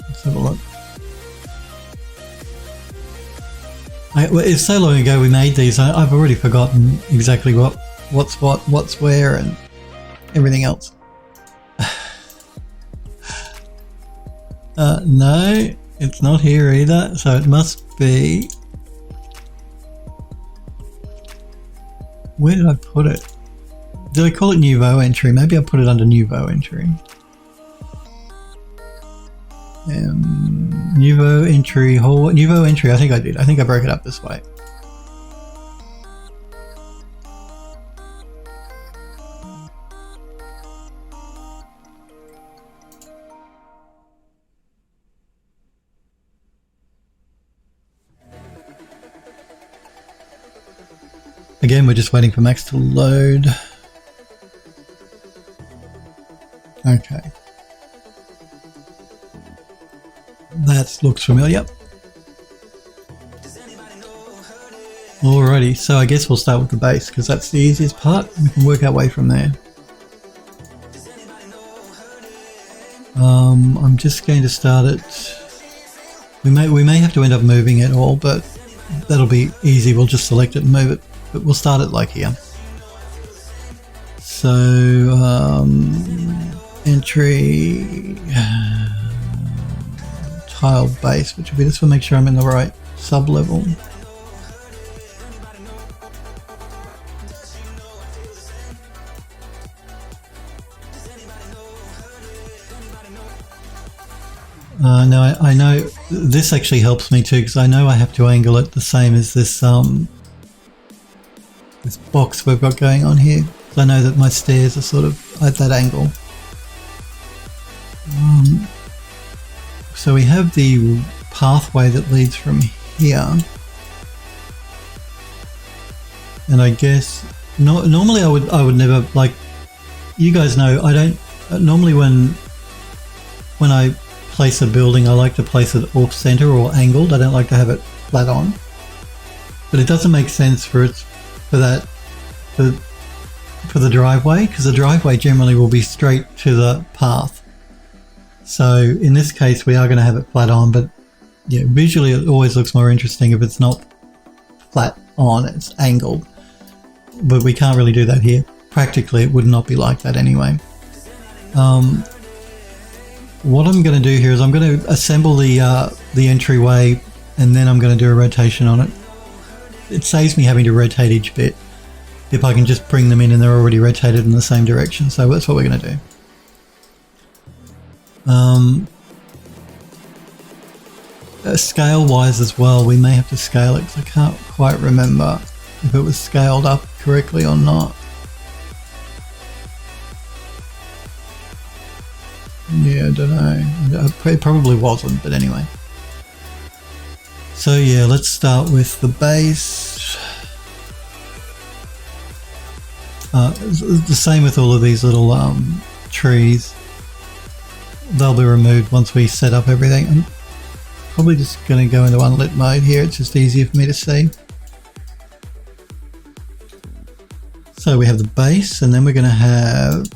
Let's have a look. It's so long ago we made these, I've already forgotten exactly what's where, and everything else. No, it's not here either, so it must be... Where did I put it? Did I call it Nouveau entry? Maybe I put it under Nouveau entry. Nouveau entry, Nouveau entry, I think I did. I think I broke it up this way. Again, we're just waiting for Max to load. Okay. That looks familiar. Alrighty, so I guess we'll start with the base because that's the easiest part. We can work our way from there. I'm just going to start it. We may have to end up moving it all, but that'll be easy. We'll just select it and move it. But we'll start it like here. So entry tile base, which will be this one. Make sure I'm in the right sub level. No, I know this actually helps me too, because I know I have to angle it the same as this this box we've got going on here. So I know that my stairs are sort of at that angle. So we have the pathway that leads from here, and I guess normally I would never, like, you guys know, I don't normally when I place a building, I like to place it off center or angled. I don't like to have it flat on. but it doesn't make sense for the driveway, because the driveway generally will be straight to the path. So in this case we are going to have it flat on, but yeah, visually it always looks more interesting if it's not flat on, it's angled. But we can't really do that here. Practically it would not be like that anyway. What I'm going to do here is I'm going to assemble the entryway, and then I'm going to do a rotation on it. It saves me having to rotate each bit if I can just bring them in and they're already rotated in the same direction. So that's what we're going to do. Scale wise as well, we may have to scale it because I can't quite remember if it was scaled up correctly or not. Yeah, I don't know. It probably wasn't, but anyway. So yeah, let's start with the base. The same with all of these little trees. They'll be removed once we set up everything. I'm probably just going to go into unlit mode here. It's just easier for me to see. So we have the base, and then we're going to have...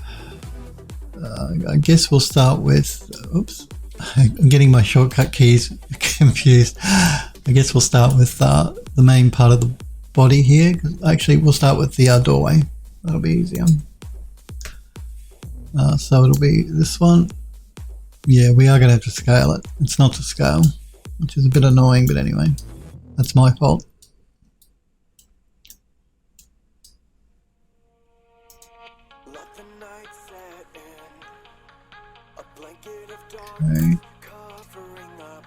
I guess we'll start with... Oops. I'm getting my shortcut keys confused. I guess we'll start with the main part of the body here. Actually, we'll start with the doorway. That'll be easier. So it'll be this one. Yeah, we are going to have to scale it. It's not to scale, which is a bit annoying, but anyway, that's my fault. Okay.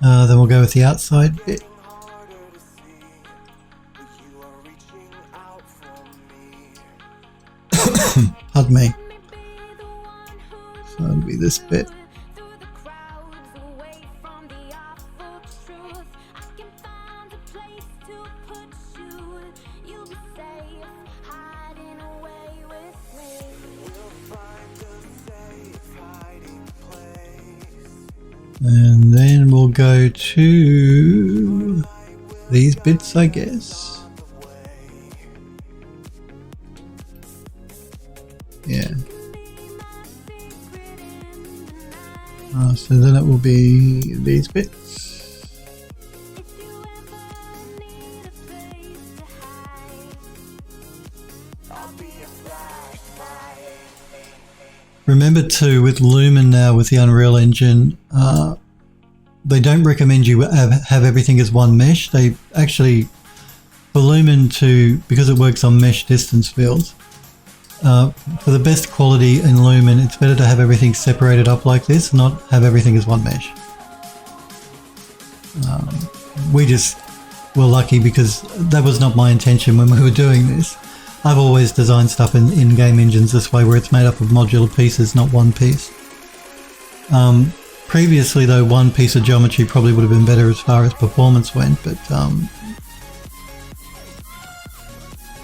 Then we'll go with the outside bit. Pardon me. So it'll be this bit. And then we'll go to these bits, I guess. Yeah. So then it will be these bits. Remember too, with Lumen now, with the Unreal Engine, they don't recommend you have everything as one mesh. They actually, for Lumen because it works on mesh distance fields, for the best quality in Lumen, it's better to have everything separated up like this, not have everything as one mesh. We just were lucky because that was not my intention when we were doing this. I've always designed stuff in game engines this way, where it's made up of modular pieces, not one piece. Previously though, one piece of geometry probably would have been better as far as performance went, but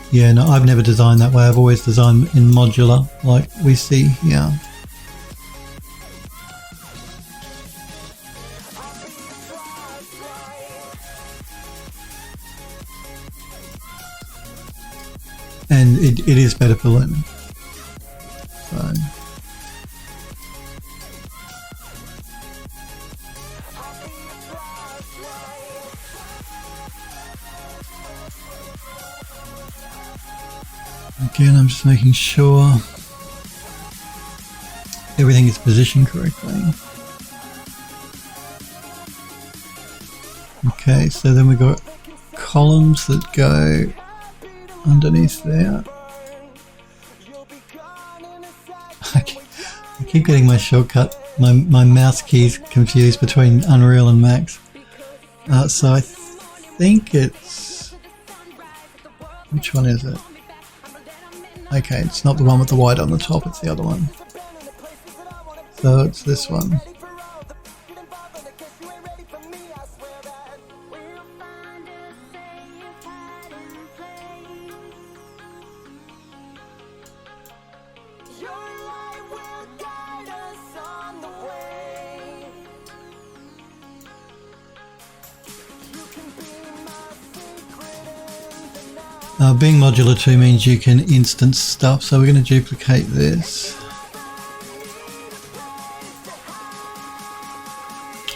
yeah, no, I've never designed that way. I've always designed in modular, like we see here. And it is better for Lumen. So. Again, I'm just making sure everything is positioned correctly. Okay, so then we've got columns that go underneath there. I keep getting my shortcut, my mouse keys confused between Unreal and Max. So I think it's... Which one is it? Okay, it's not the one with the white on the top, it's the other one. So it's this one. Being modular 2 means you can instance stuff, so we're going to duplicate this.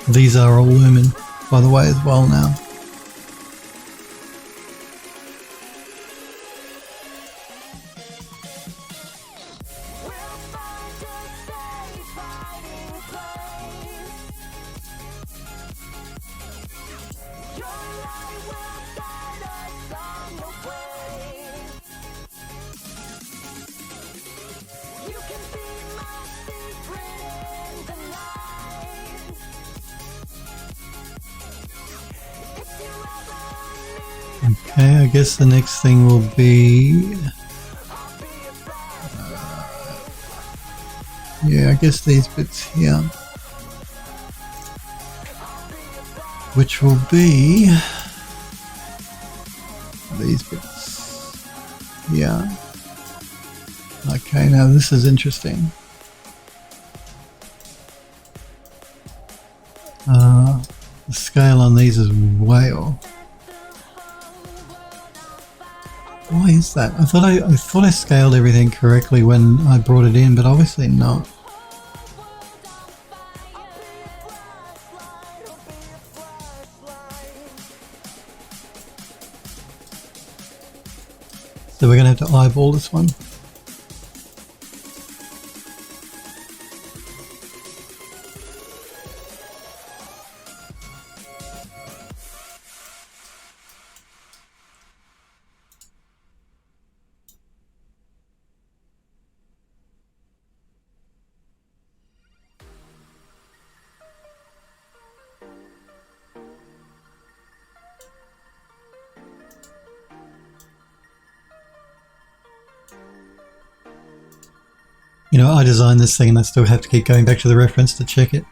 These are all Lumen, by the way, as well now. Okay, I guess the next thing will be... yeah, I guess these bits here. Which will be... these bits. Yeah. Okay, now this is interesting. The scale on these is way off. Why is that? I thought I scaled everything correctly when I brought it in, but obviously not. So we're going to have to eyeball this one. You know, I designed this thing and I still have to keep going back to the reference to check it.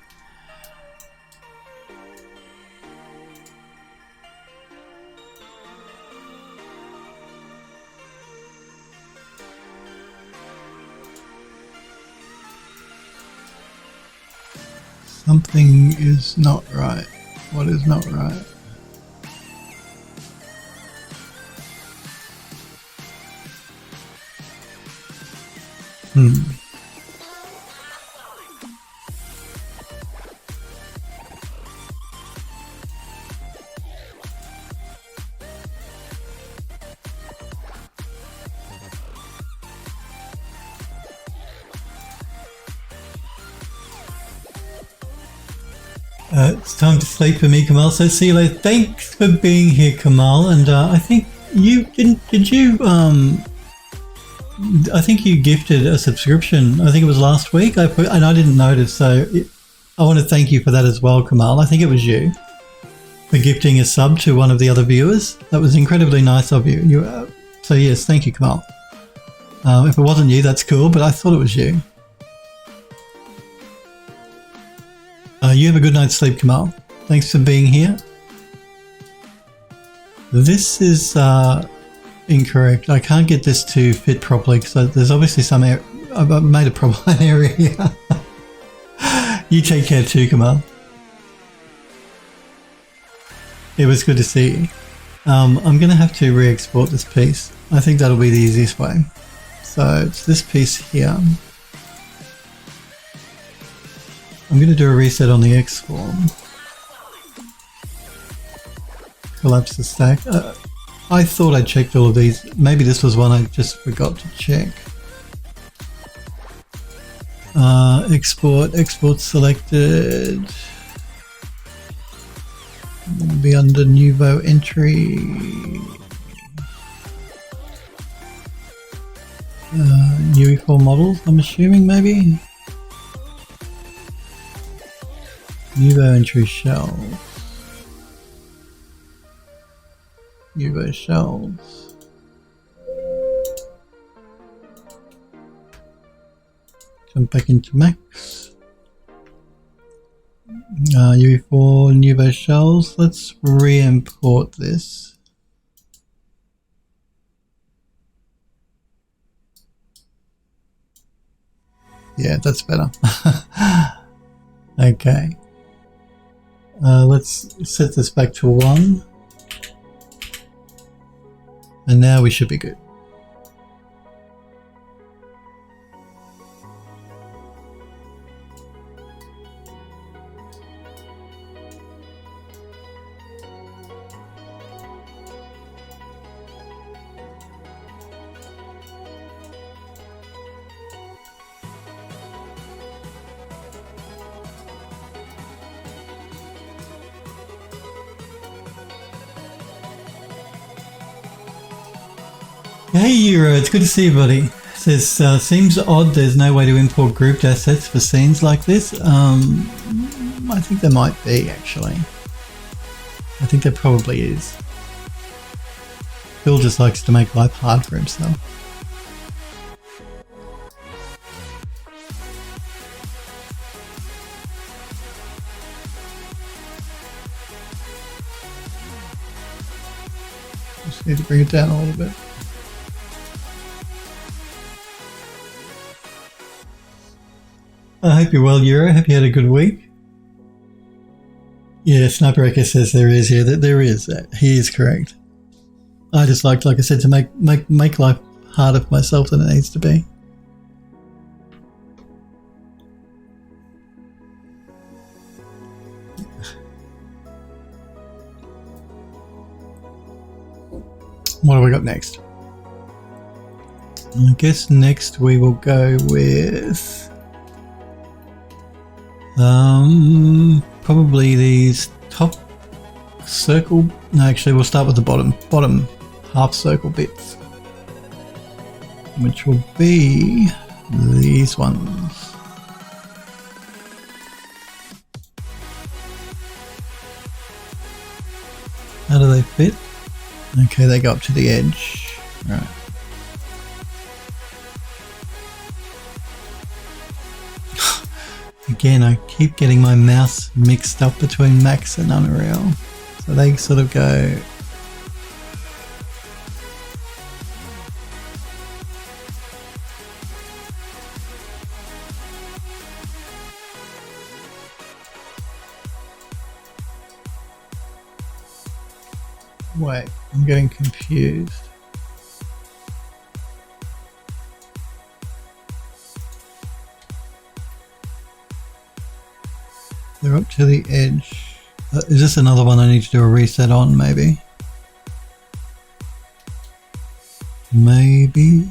Something is not right. What is not right? It's time to sleep for me, Kamal. So see you later. Thanks for being here, Kamal. And I think you did you I think you gifted a subscription. I think it was last week. And I didn't notice. So I want to thank you for that as well, Kamal. I think it was you for gifting a sub to one of the other viewers. That was incredibly nice of you. So yes, thank you, Kamal. If it wasn't you, that's cool. But I thought it was you. You have a good night's sleep, Kamal. Thanks for being here. This is incorrect. I can't get this to fit properly because there's obviously some I've made a problem area here. You take care too, Kamal. It was good to see you. I'm going to have to re-export this piece. I think that'll be the easiest way. So it's this piece here. I'm going to do a reset on the X form. Collapse the stack. I thought I checked all of these. Maybe this was one I just forgot to check. Export selected. I'm going to be under Nouveau entry. UE4 models, I'm assuming maybe. Nouveau entry shells. Nouveau shells. Jump back into Max. UE4 Nouveau shells. Let's re-import this. Yeah, that's better. Okay. Let's set this back to 1. And now we should be good. Hey Euro, it's good to see you, buddy. It says, seems odd there's no way to import grouped assets for scenes like this. I think there might be, actually. I think there probably is. Phil just likes to make life hard for himself. Just need to bring it down a little bit. I hope you're well, Euro. Hope you had a good week. Yeah, Sniper says there is. Yeah, there is. He is correct. I just like I said, to make life harder for myself than it needs to be. What have we got next? I guess next we will go with probably these top circle. No, actually we'll start with the bottom half circle bits, which will be these ones. How do they fit? Okay, they go up to the edge. All right. Again, I keep getting my mouse mixed up between Max and Unreal. So they sort of go... Wait, I'm getting confused. They're up to the edge. Is this another one I need to do a reset on, maybe? Maybe.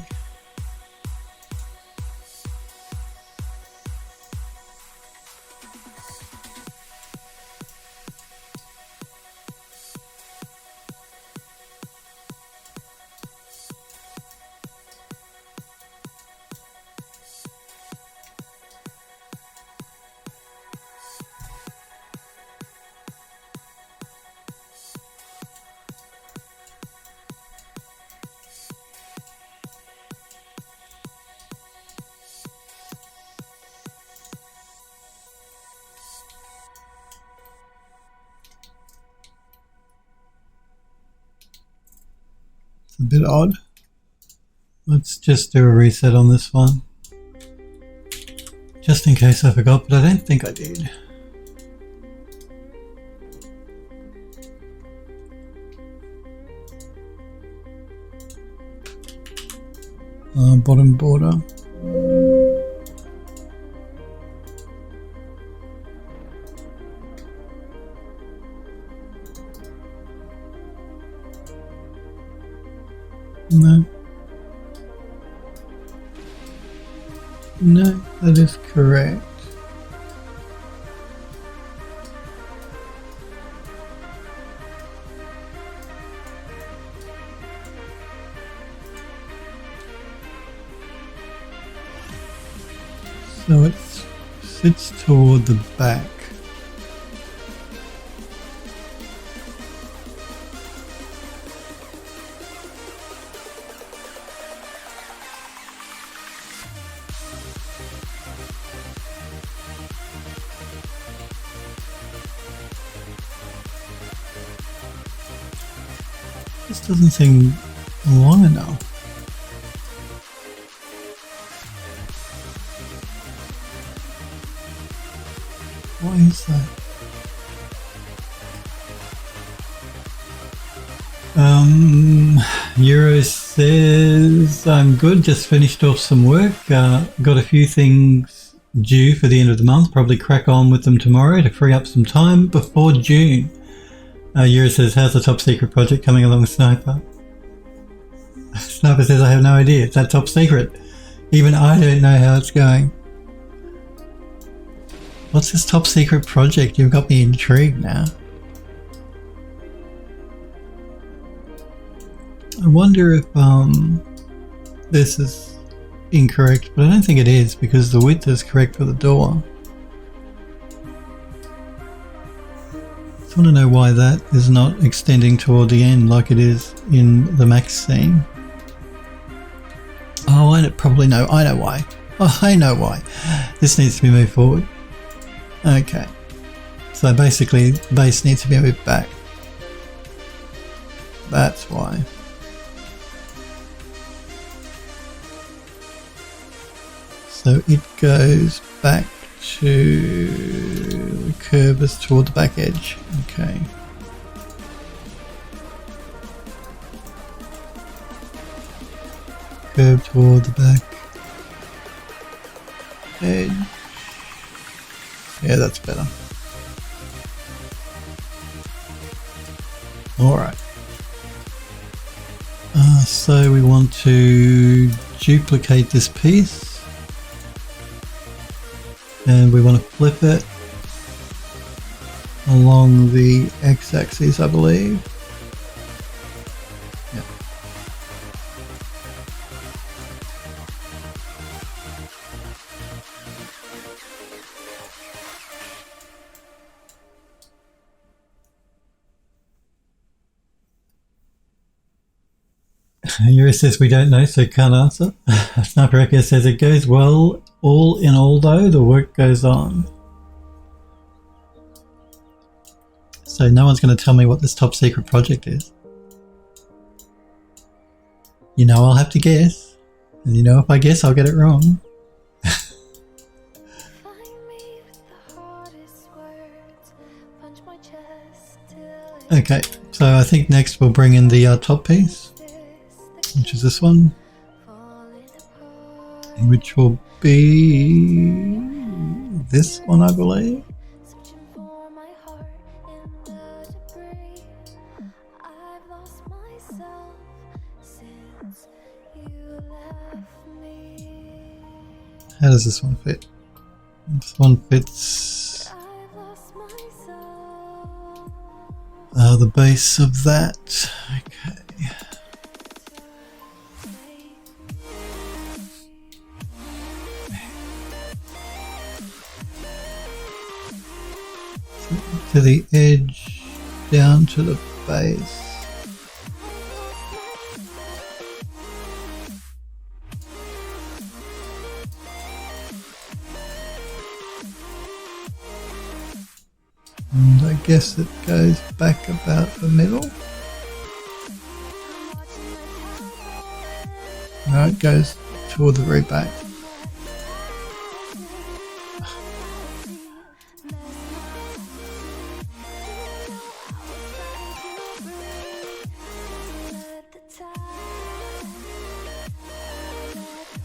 A bit odd. Let's just do a reset on this one, just in case I forgot, but I don't think I did. Bottom border. No. No, that is correct. So it sits toward the back. This doesn't seem long enough. Why is that? Euro says, I'm good, just finished off some work. Got a few things due for the end of the month, probably crack on with them tomorrow to free up some time before June. Euro says, how's the top secret project coming along, Sniper? Sniper says, I have no idea, it's that top secret. Even I don't know how it's going. What's this top secret project? You've got me intrigued now. I wonder if this is incorrect, but I don't think it is because the width is correct for the door. I want to know why that is not extending toward the end like it is in the max scene. Oh, I probably know. I know why. Oh, I know why. This needs to be moved forward. Okay. So basically, the base needs to be moved back. That's why. So it goes back to the curve is toward the back edge. Okay. Curve toward the back edge. Yeah, that's better. Alright. So we want to duplicate this piece. And we want to flip it along the x-axis, I believe. Yep. Yuri says we don't know, so can't answer. Sniper Echo says it goes well. All in all, though, the work goes on. So no one's going to tell me what this top secret project is. You know I'll have to guess. And you know if I guess, I'll get it wrong. Okay, so I think next we'll bring in the top piece, which is this one. Which will be this one, I believe. How does this one fit? This one fits the base of that. Okay. To the edge, down to the base. And I guess it goes back about the middle. No, it goes toward the very back.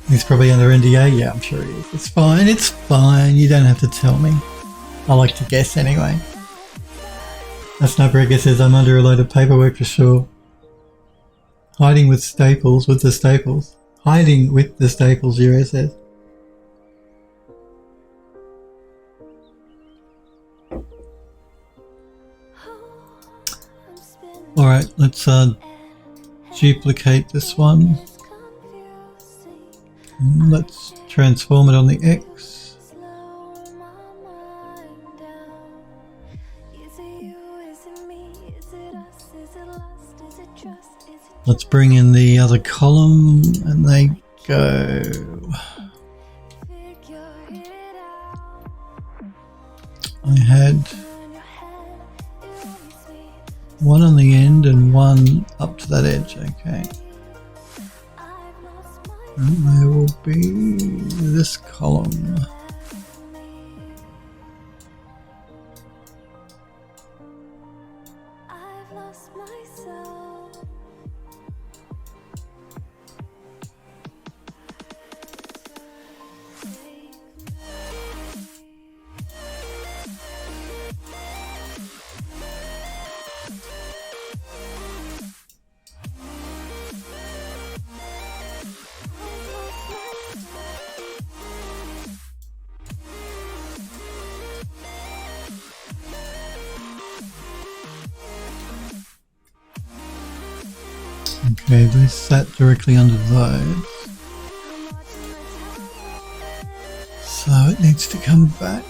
He's probably under NDA. Yeah, I'm sure he is. It's fine. It's fine. You don't have to tell me. I like to guess anyway. That Sniper says I'm under a load of paperwork for sure. Hiding with staples, with the staples. Hiding with the staples, Euro says. Alright, let's duplicate this one. Let's transform it on the X. Let's bring in the other column and they go. I had one on the end and one up to that edge, okay. And there will be this column. Okay, they sat directly under those. So it needs to come back.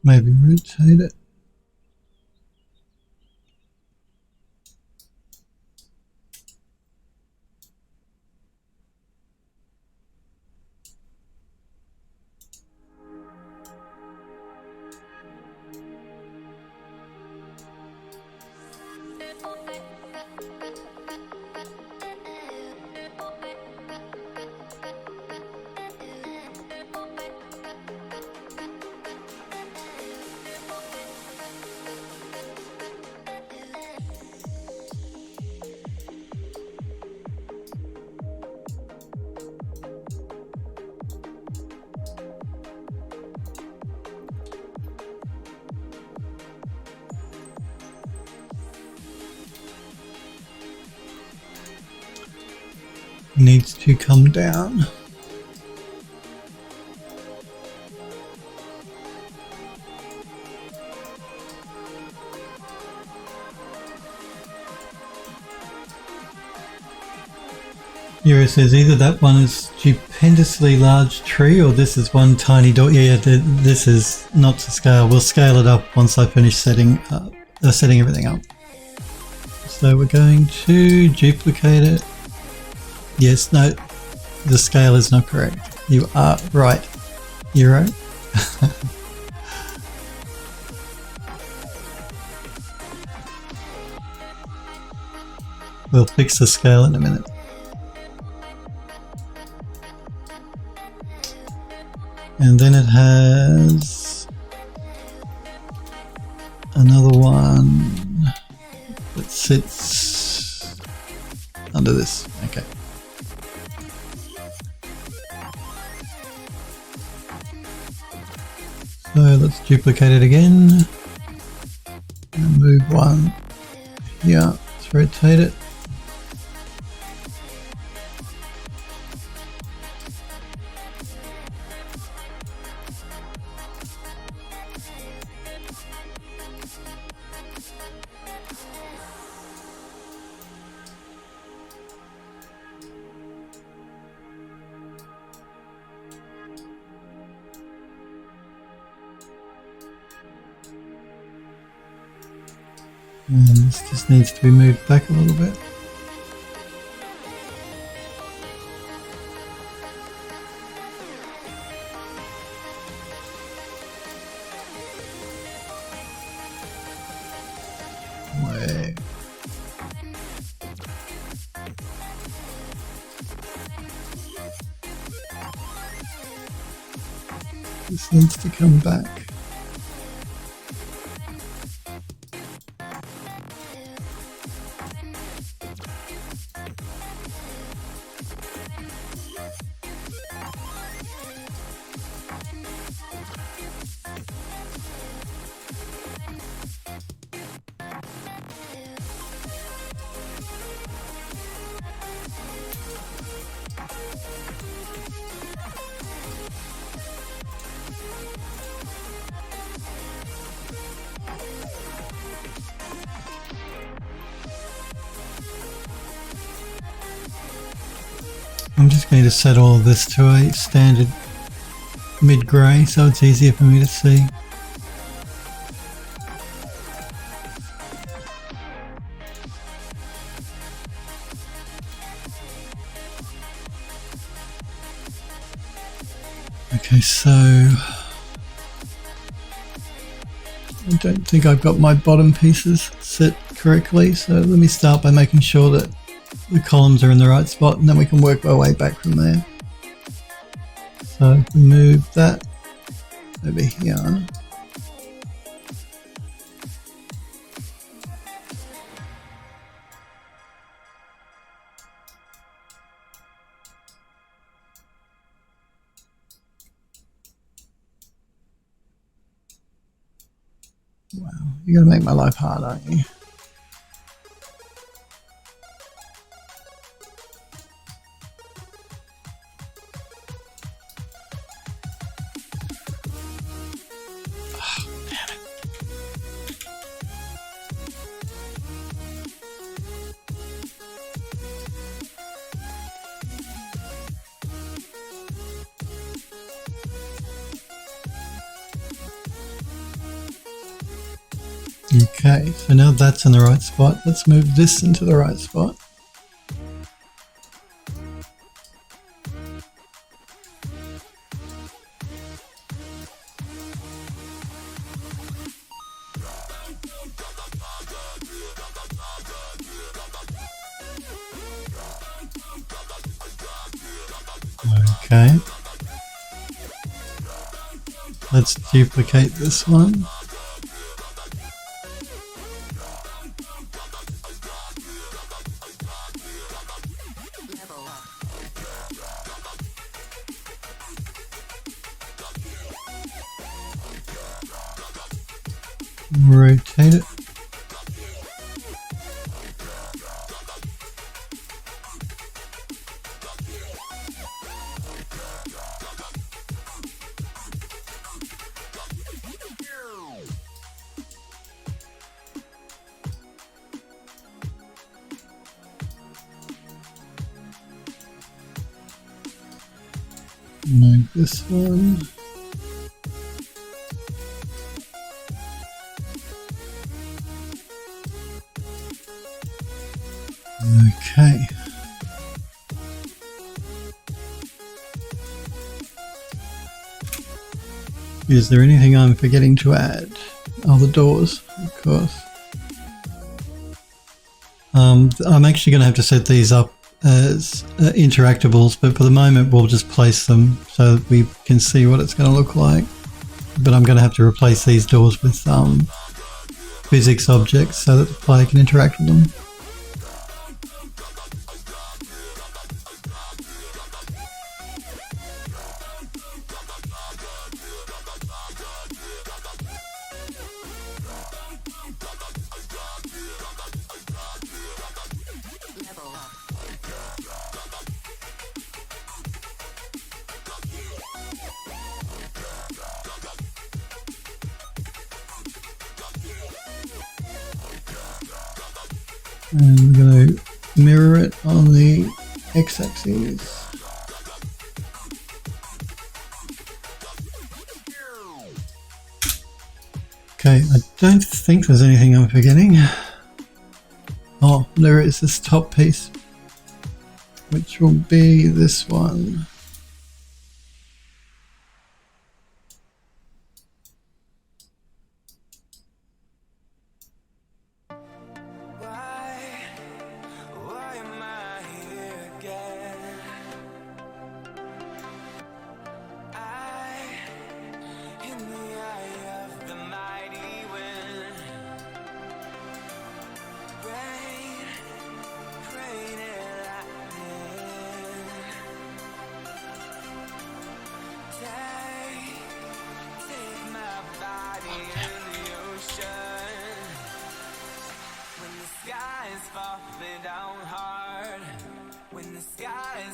Maybe rotate it. Needs to come down. Euro says either that one is stupendously large tree or this is one tiny dot. Yeah, this is not to scale. We'll scale it up once I finish setting everything up. So we're going to duplicate it. Yes, no, the scale is not correct. You are right, Euro. We'll fix the scale in a minute. And then it has another one that sits under this. Okay. So let's duplicate it again and move one here. Let's rotate it. And this just needs to be moved back a little bit. Way. This needs to come back. I'm just going to set all of this to a standard mid-grey so it's easier for me to see. Okay, so I don't think I've got my bottom pieces set correctly, so let me start by making sure that the columns are in the right spot and then we can work our way back from there. So if we move that over here, Wow, you're gonna make my life hard, aren't you? Okay, so now that's in the right spot. Let's move this into the right spot. Okay. Let's duplicate this one. Rotate it. Move this one. Okay. Is there anything I'm forgetting to add? Oh, the doors, of course. I'm actually going to have to set these up as interactables, but for the moment we'll just place them so that we can see what it's going to look like. But I'm going to have to replace these doors with physics objects so that the player can interact with them. And we're going to mirror it on the x-axis. Okay, I don't think there's anything I'm forgetting. Oh, there is this top piece, which will be this one.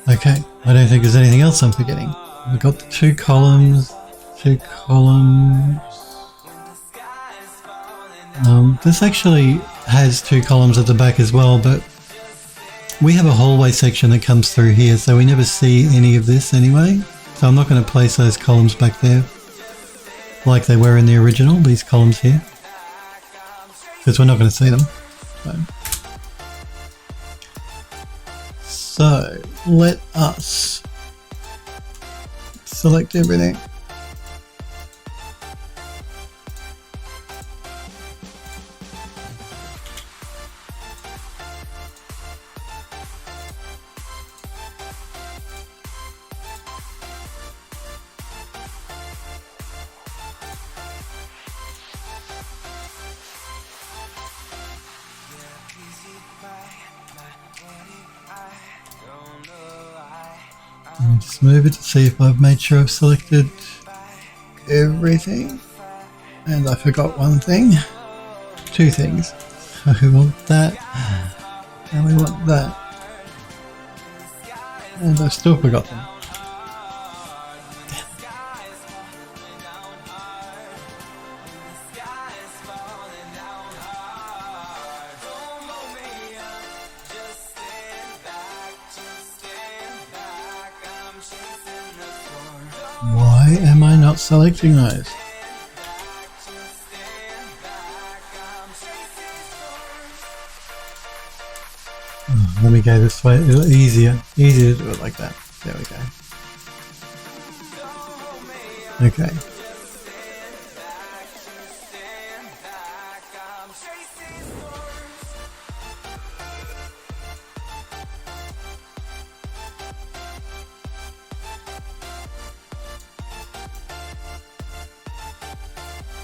Okay, I don't think there's anything else I'm forgetting. We've got the two columns. This actually has two columns at the back as well, but we have a hallway section that comes through here, so we never see any of this anyway. So I'm not going to place those columns back there like they were in the original, these columns here, because we're not going to see them. So let us select everything. Just move it to see if I've made sure I've selected everything. And I forgot one thing. Two things. We want that. And we want that. And I still forgot them. Why am I not selecting those? Oh, let me go this way. Easier to do it like that. There we go. Okay.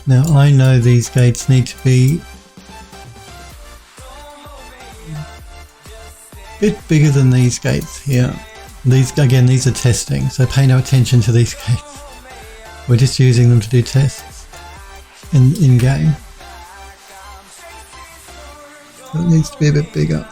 Now I know these gates need to be a bit bigger than these gates here. These are testing, so pay no attention to these gates. We're just using them to do tests in game. So it needs to be a bit bigger.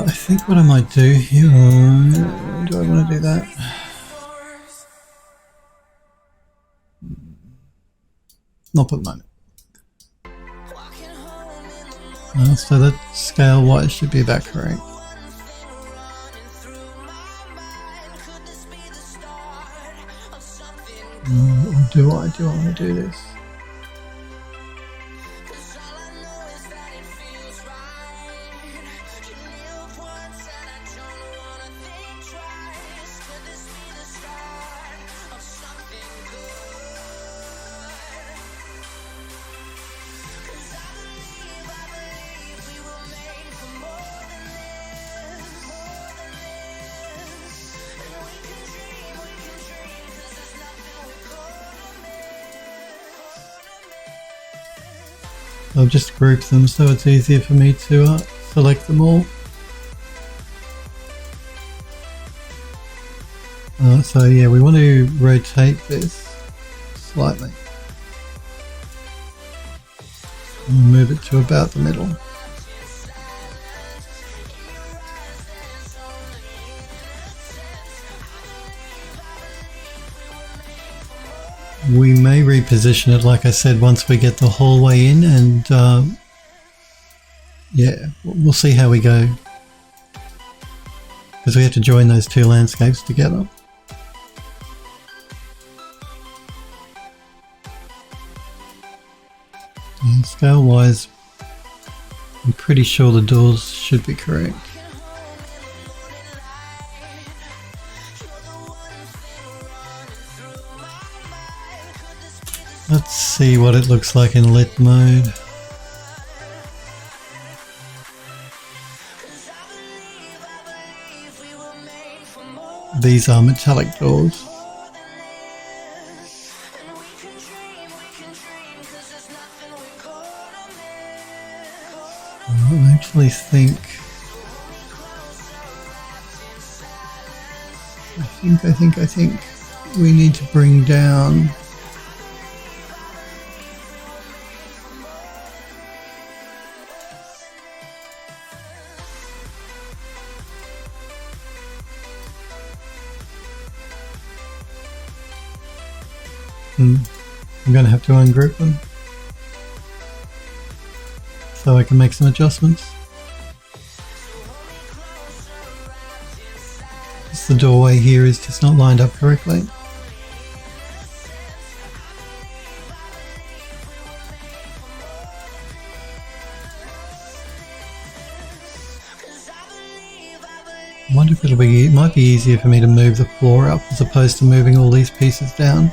I think what I might do here, do I want to do that? Not at the moment. So that scale wise should be about correct. Or do I want to do this? I'll just group them so it's easier for me to select them all. So yeah, we want to rotate this slightly. And move it to about the middle. We may reposition it, like I said, once we get the hallway in, and yeah, we'll see how we go, because we have to join those two landscapes together. And scale wise, I'm pretty sure the doors should be correct. Let's see what it looks like in lit mode. These are metallic doors. I actually think we need to bring down I'm going to have to ungroup them so I can make some adjustments. The doorway here is just not lined up correctly. I wonder if it might be easier for me to move the floor up as opposed to moving all these pieces down.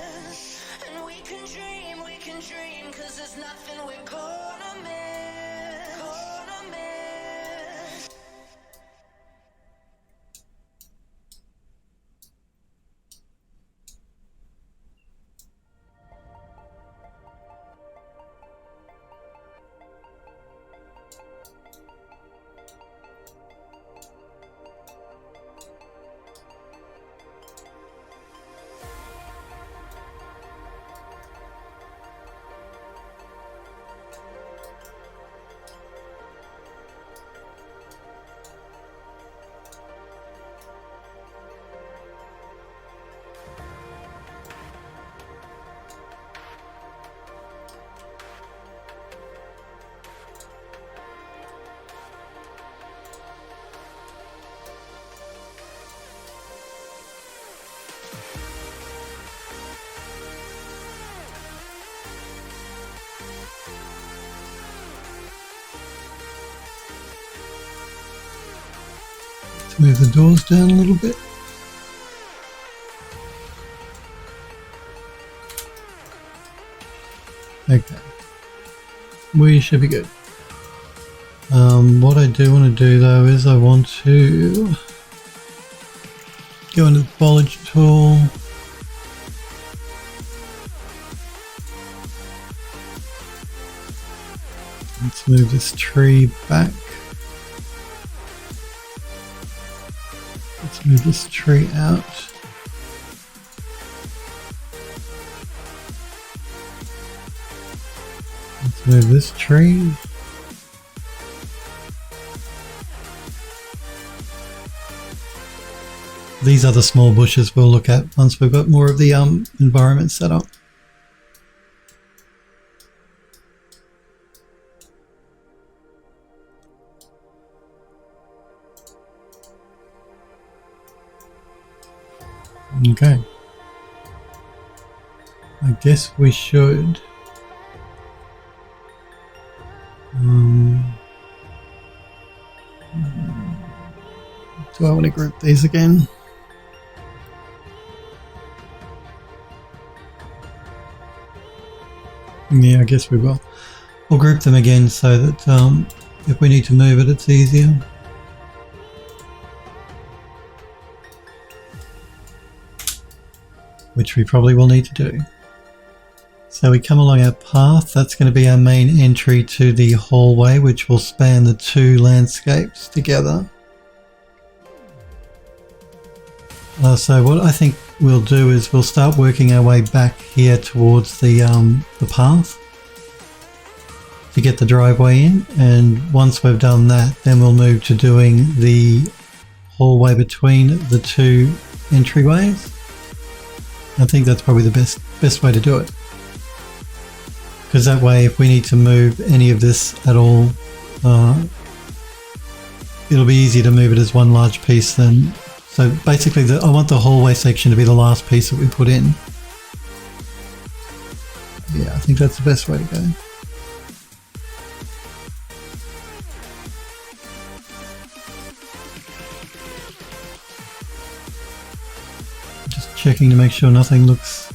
Let's move the doors down a little bit. Okay, we should be good. What I do want to do though is I want to go into the foliage tool. Let's move this tree back. Let's move this tree out. Let's move this tree. These are the small bushes we'll look at once we've got more of the environment set up. Okay. I guess we should. Do I want to group these again? Yeah, I guess we will. We'll group them again so that if we need to move it, it's easier. Which we probably will need to do. So we come along our path. That's going to be our main entry to the hallway, which will span the two landscapes together. So what I think we'll do is we'll start working our way back here towards the path to get the driveway in, and once we've done that, then we'll move to doing the hallway between the two entryways. I think that's probably the best way to do it, because that way if we need to move any of this at all, it'll be easier to move it as one large piece than. So basically I want the hallway section to be the last piece that we put in. Yeah, I think that's the best way to go. Just checking to make sure nothing looks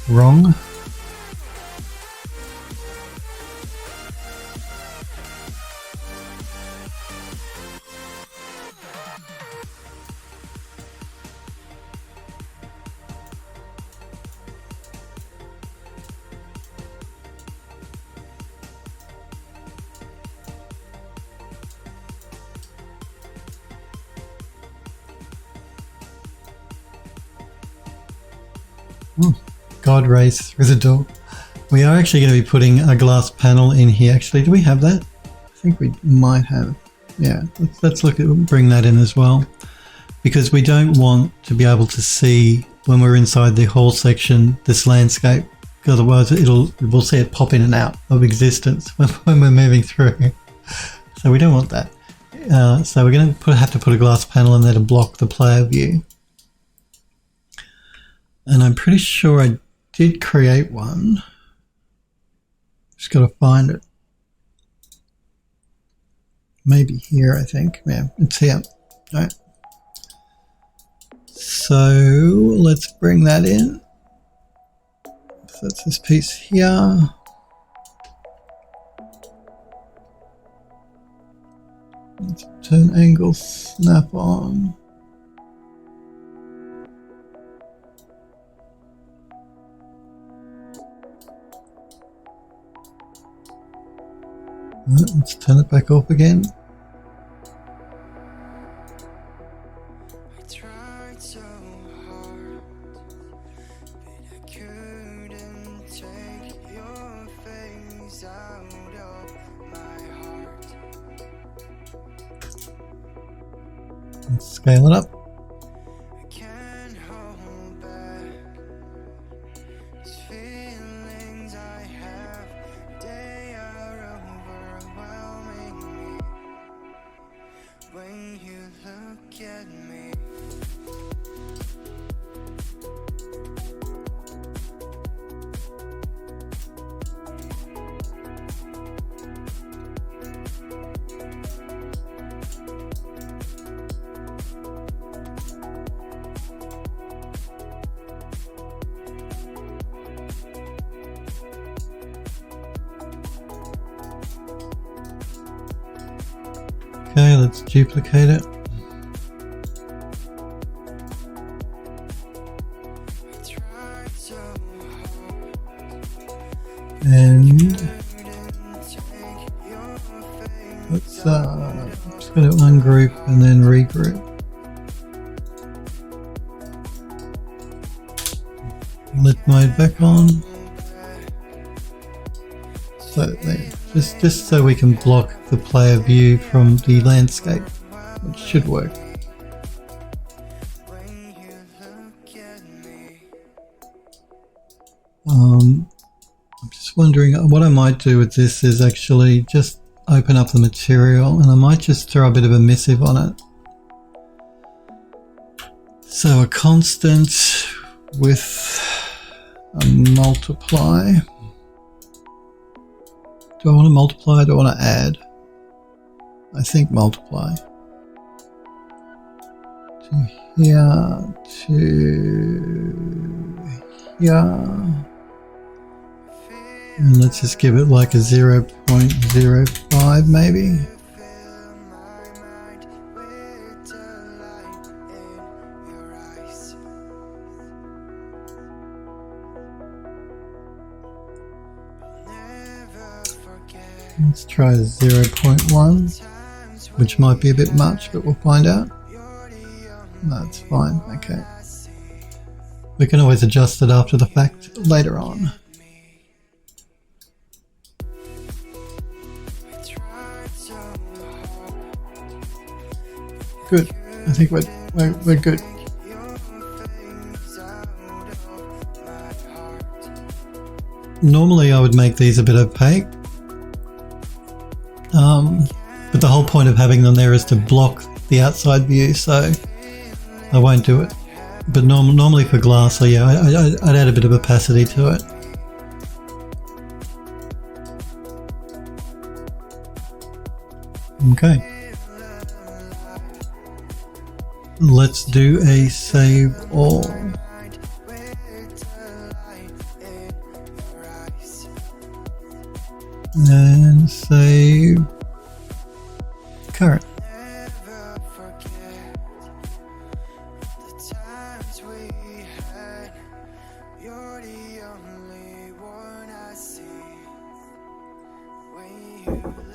wrong. God rays through the door. We are actually going to be putting a glass panel in here. Actually, do we have that? I think we might have. Yeah, let's look at bring that in as well, because we don't want to be able to see when we're inside the hall section this landscape, because otherwise we'll see it pop in and out of existence when we're moving through. So we don't want that. So we're going to have to put a glass panel in there to block the player view. And I'm pretty sure I did create one. Just got to find it. Maybe here, I think. Yeah, it's here. All right. So let's bring that in. So that's this piece here. Let's turn angle snap on. Let's turn it back off again. I tried so hard, but I couldn't take your face out of my heart. Let's scale it up. I can't hold back these feelings I have. They are overwhelming me when you look at me. Okay, let's duplicate it. And let's spin it one group and then regroup. Lit mode back on. So there, just so we can block the player view from the landscape, which should work. I'm just wondering, what I might do with this is actually just open up the material, and I might just throw a bit of a missive on it. So a constant with a multiply. Do I want to multiply or do I want to add? I think multiply. To here, to here. And let's just give it like a 0.05 maybe. Let's try 0.1, which might be a bit much, but we'll find out. That's fine, okay. We can always adjust it after the fact later on. Good. I think we're good. Normally I would make these a bit opaque, but the whole point of having them there is to block the outside view, so I won't do it. But normally for glass, so yeah, I'd add a bit of opacity to it. Okay. Let's do a save all. And save current.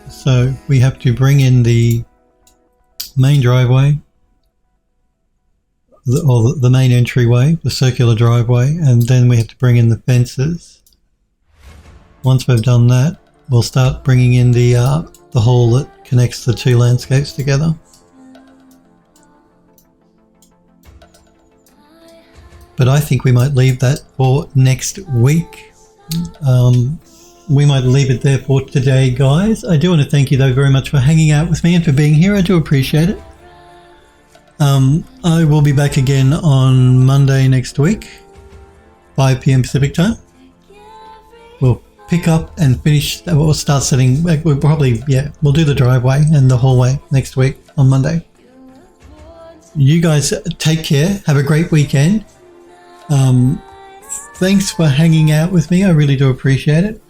So we have to bring in the main driveway, the main entryway, the circular driveway, and then we have to bring in the fences. Once we've done that, we'll start bringing in the hole that connects the two landscapes together. But I think we might leave that for next week. We might leave it there for today, guys. I do want to thank you though very much for hanging out with me and for being here. I do appreciate it. I will be back again on Monday next week, 5 PM Pacific time. We'll pick up and finish, we'll start setting, we'll probably, yeah, we'll do the driveway and the hallway next week on Monday. You guys take care, have a great weekend. Thanks for hanging out with me, I really do appreciate it.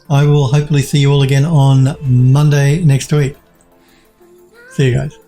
I will hopefully see you all again on Monday next week. See you guys.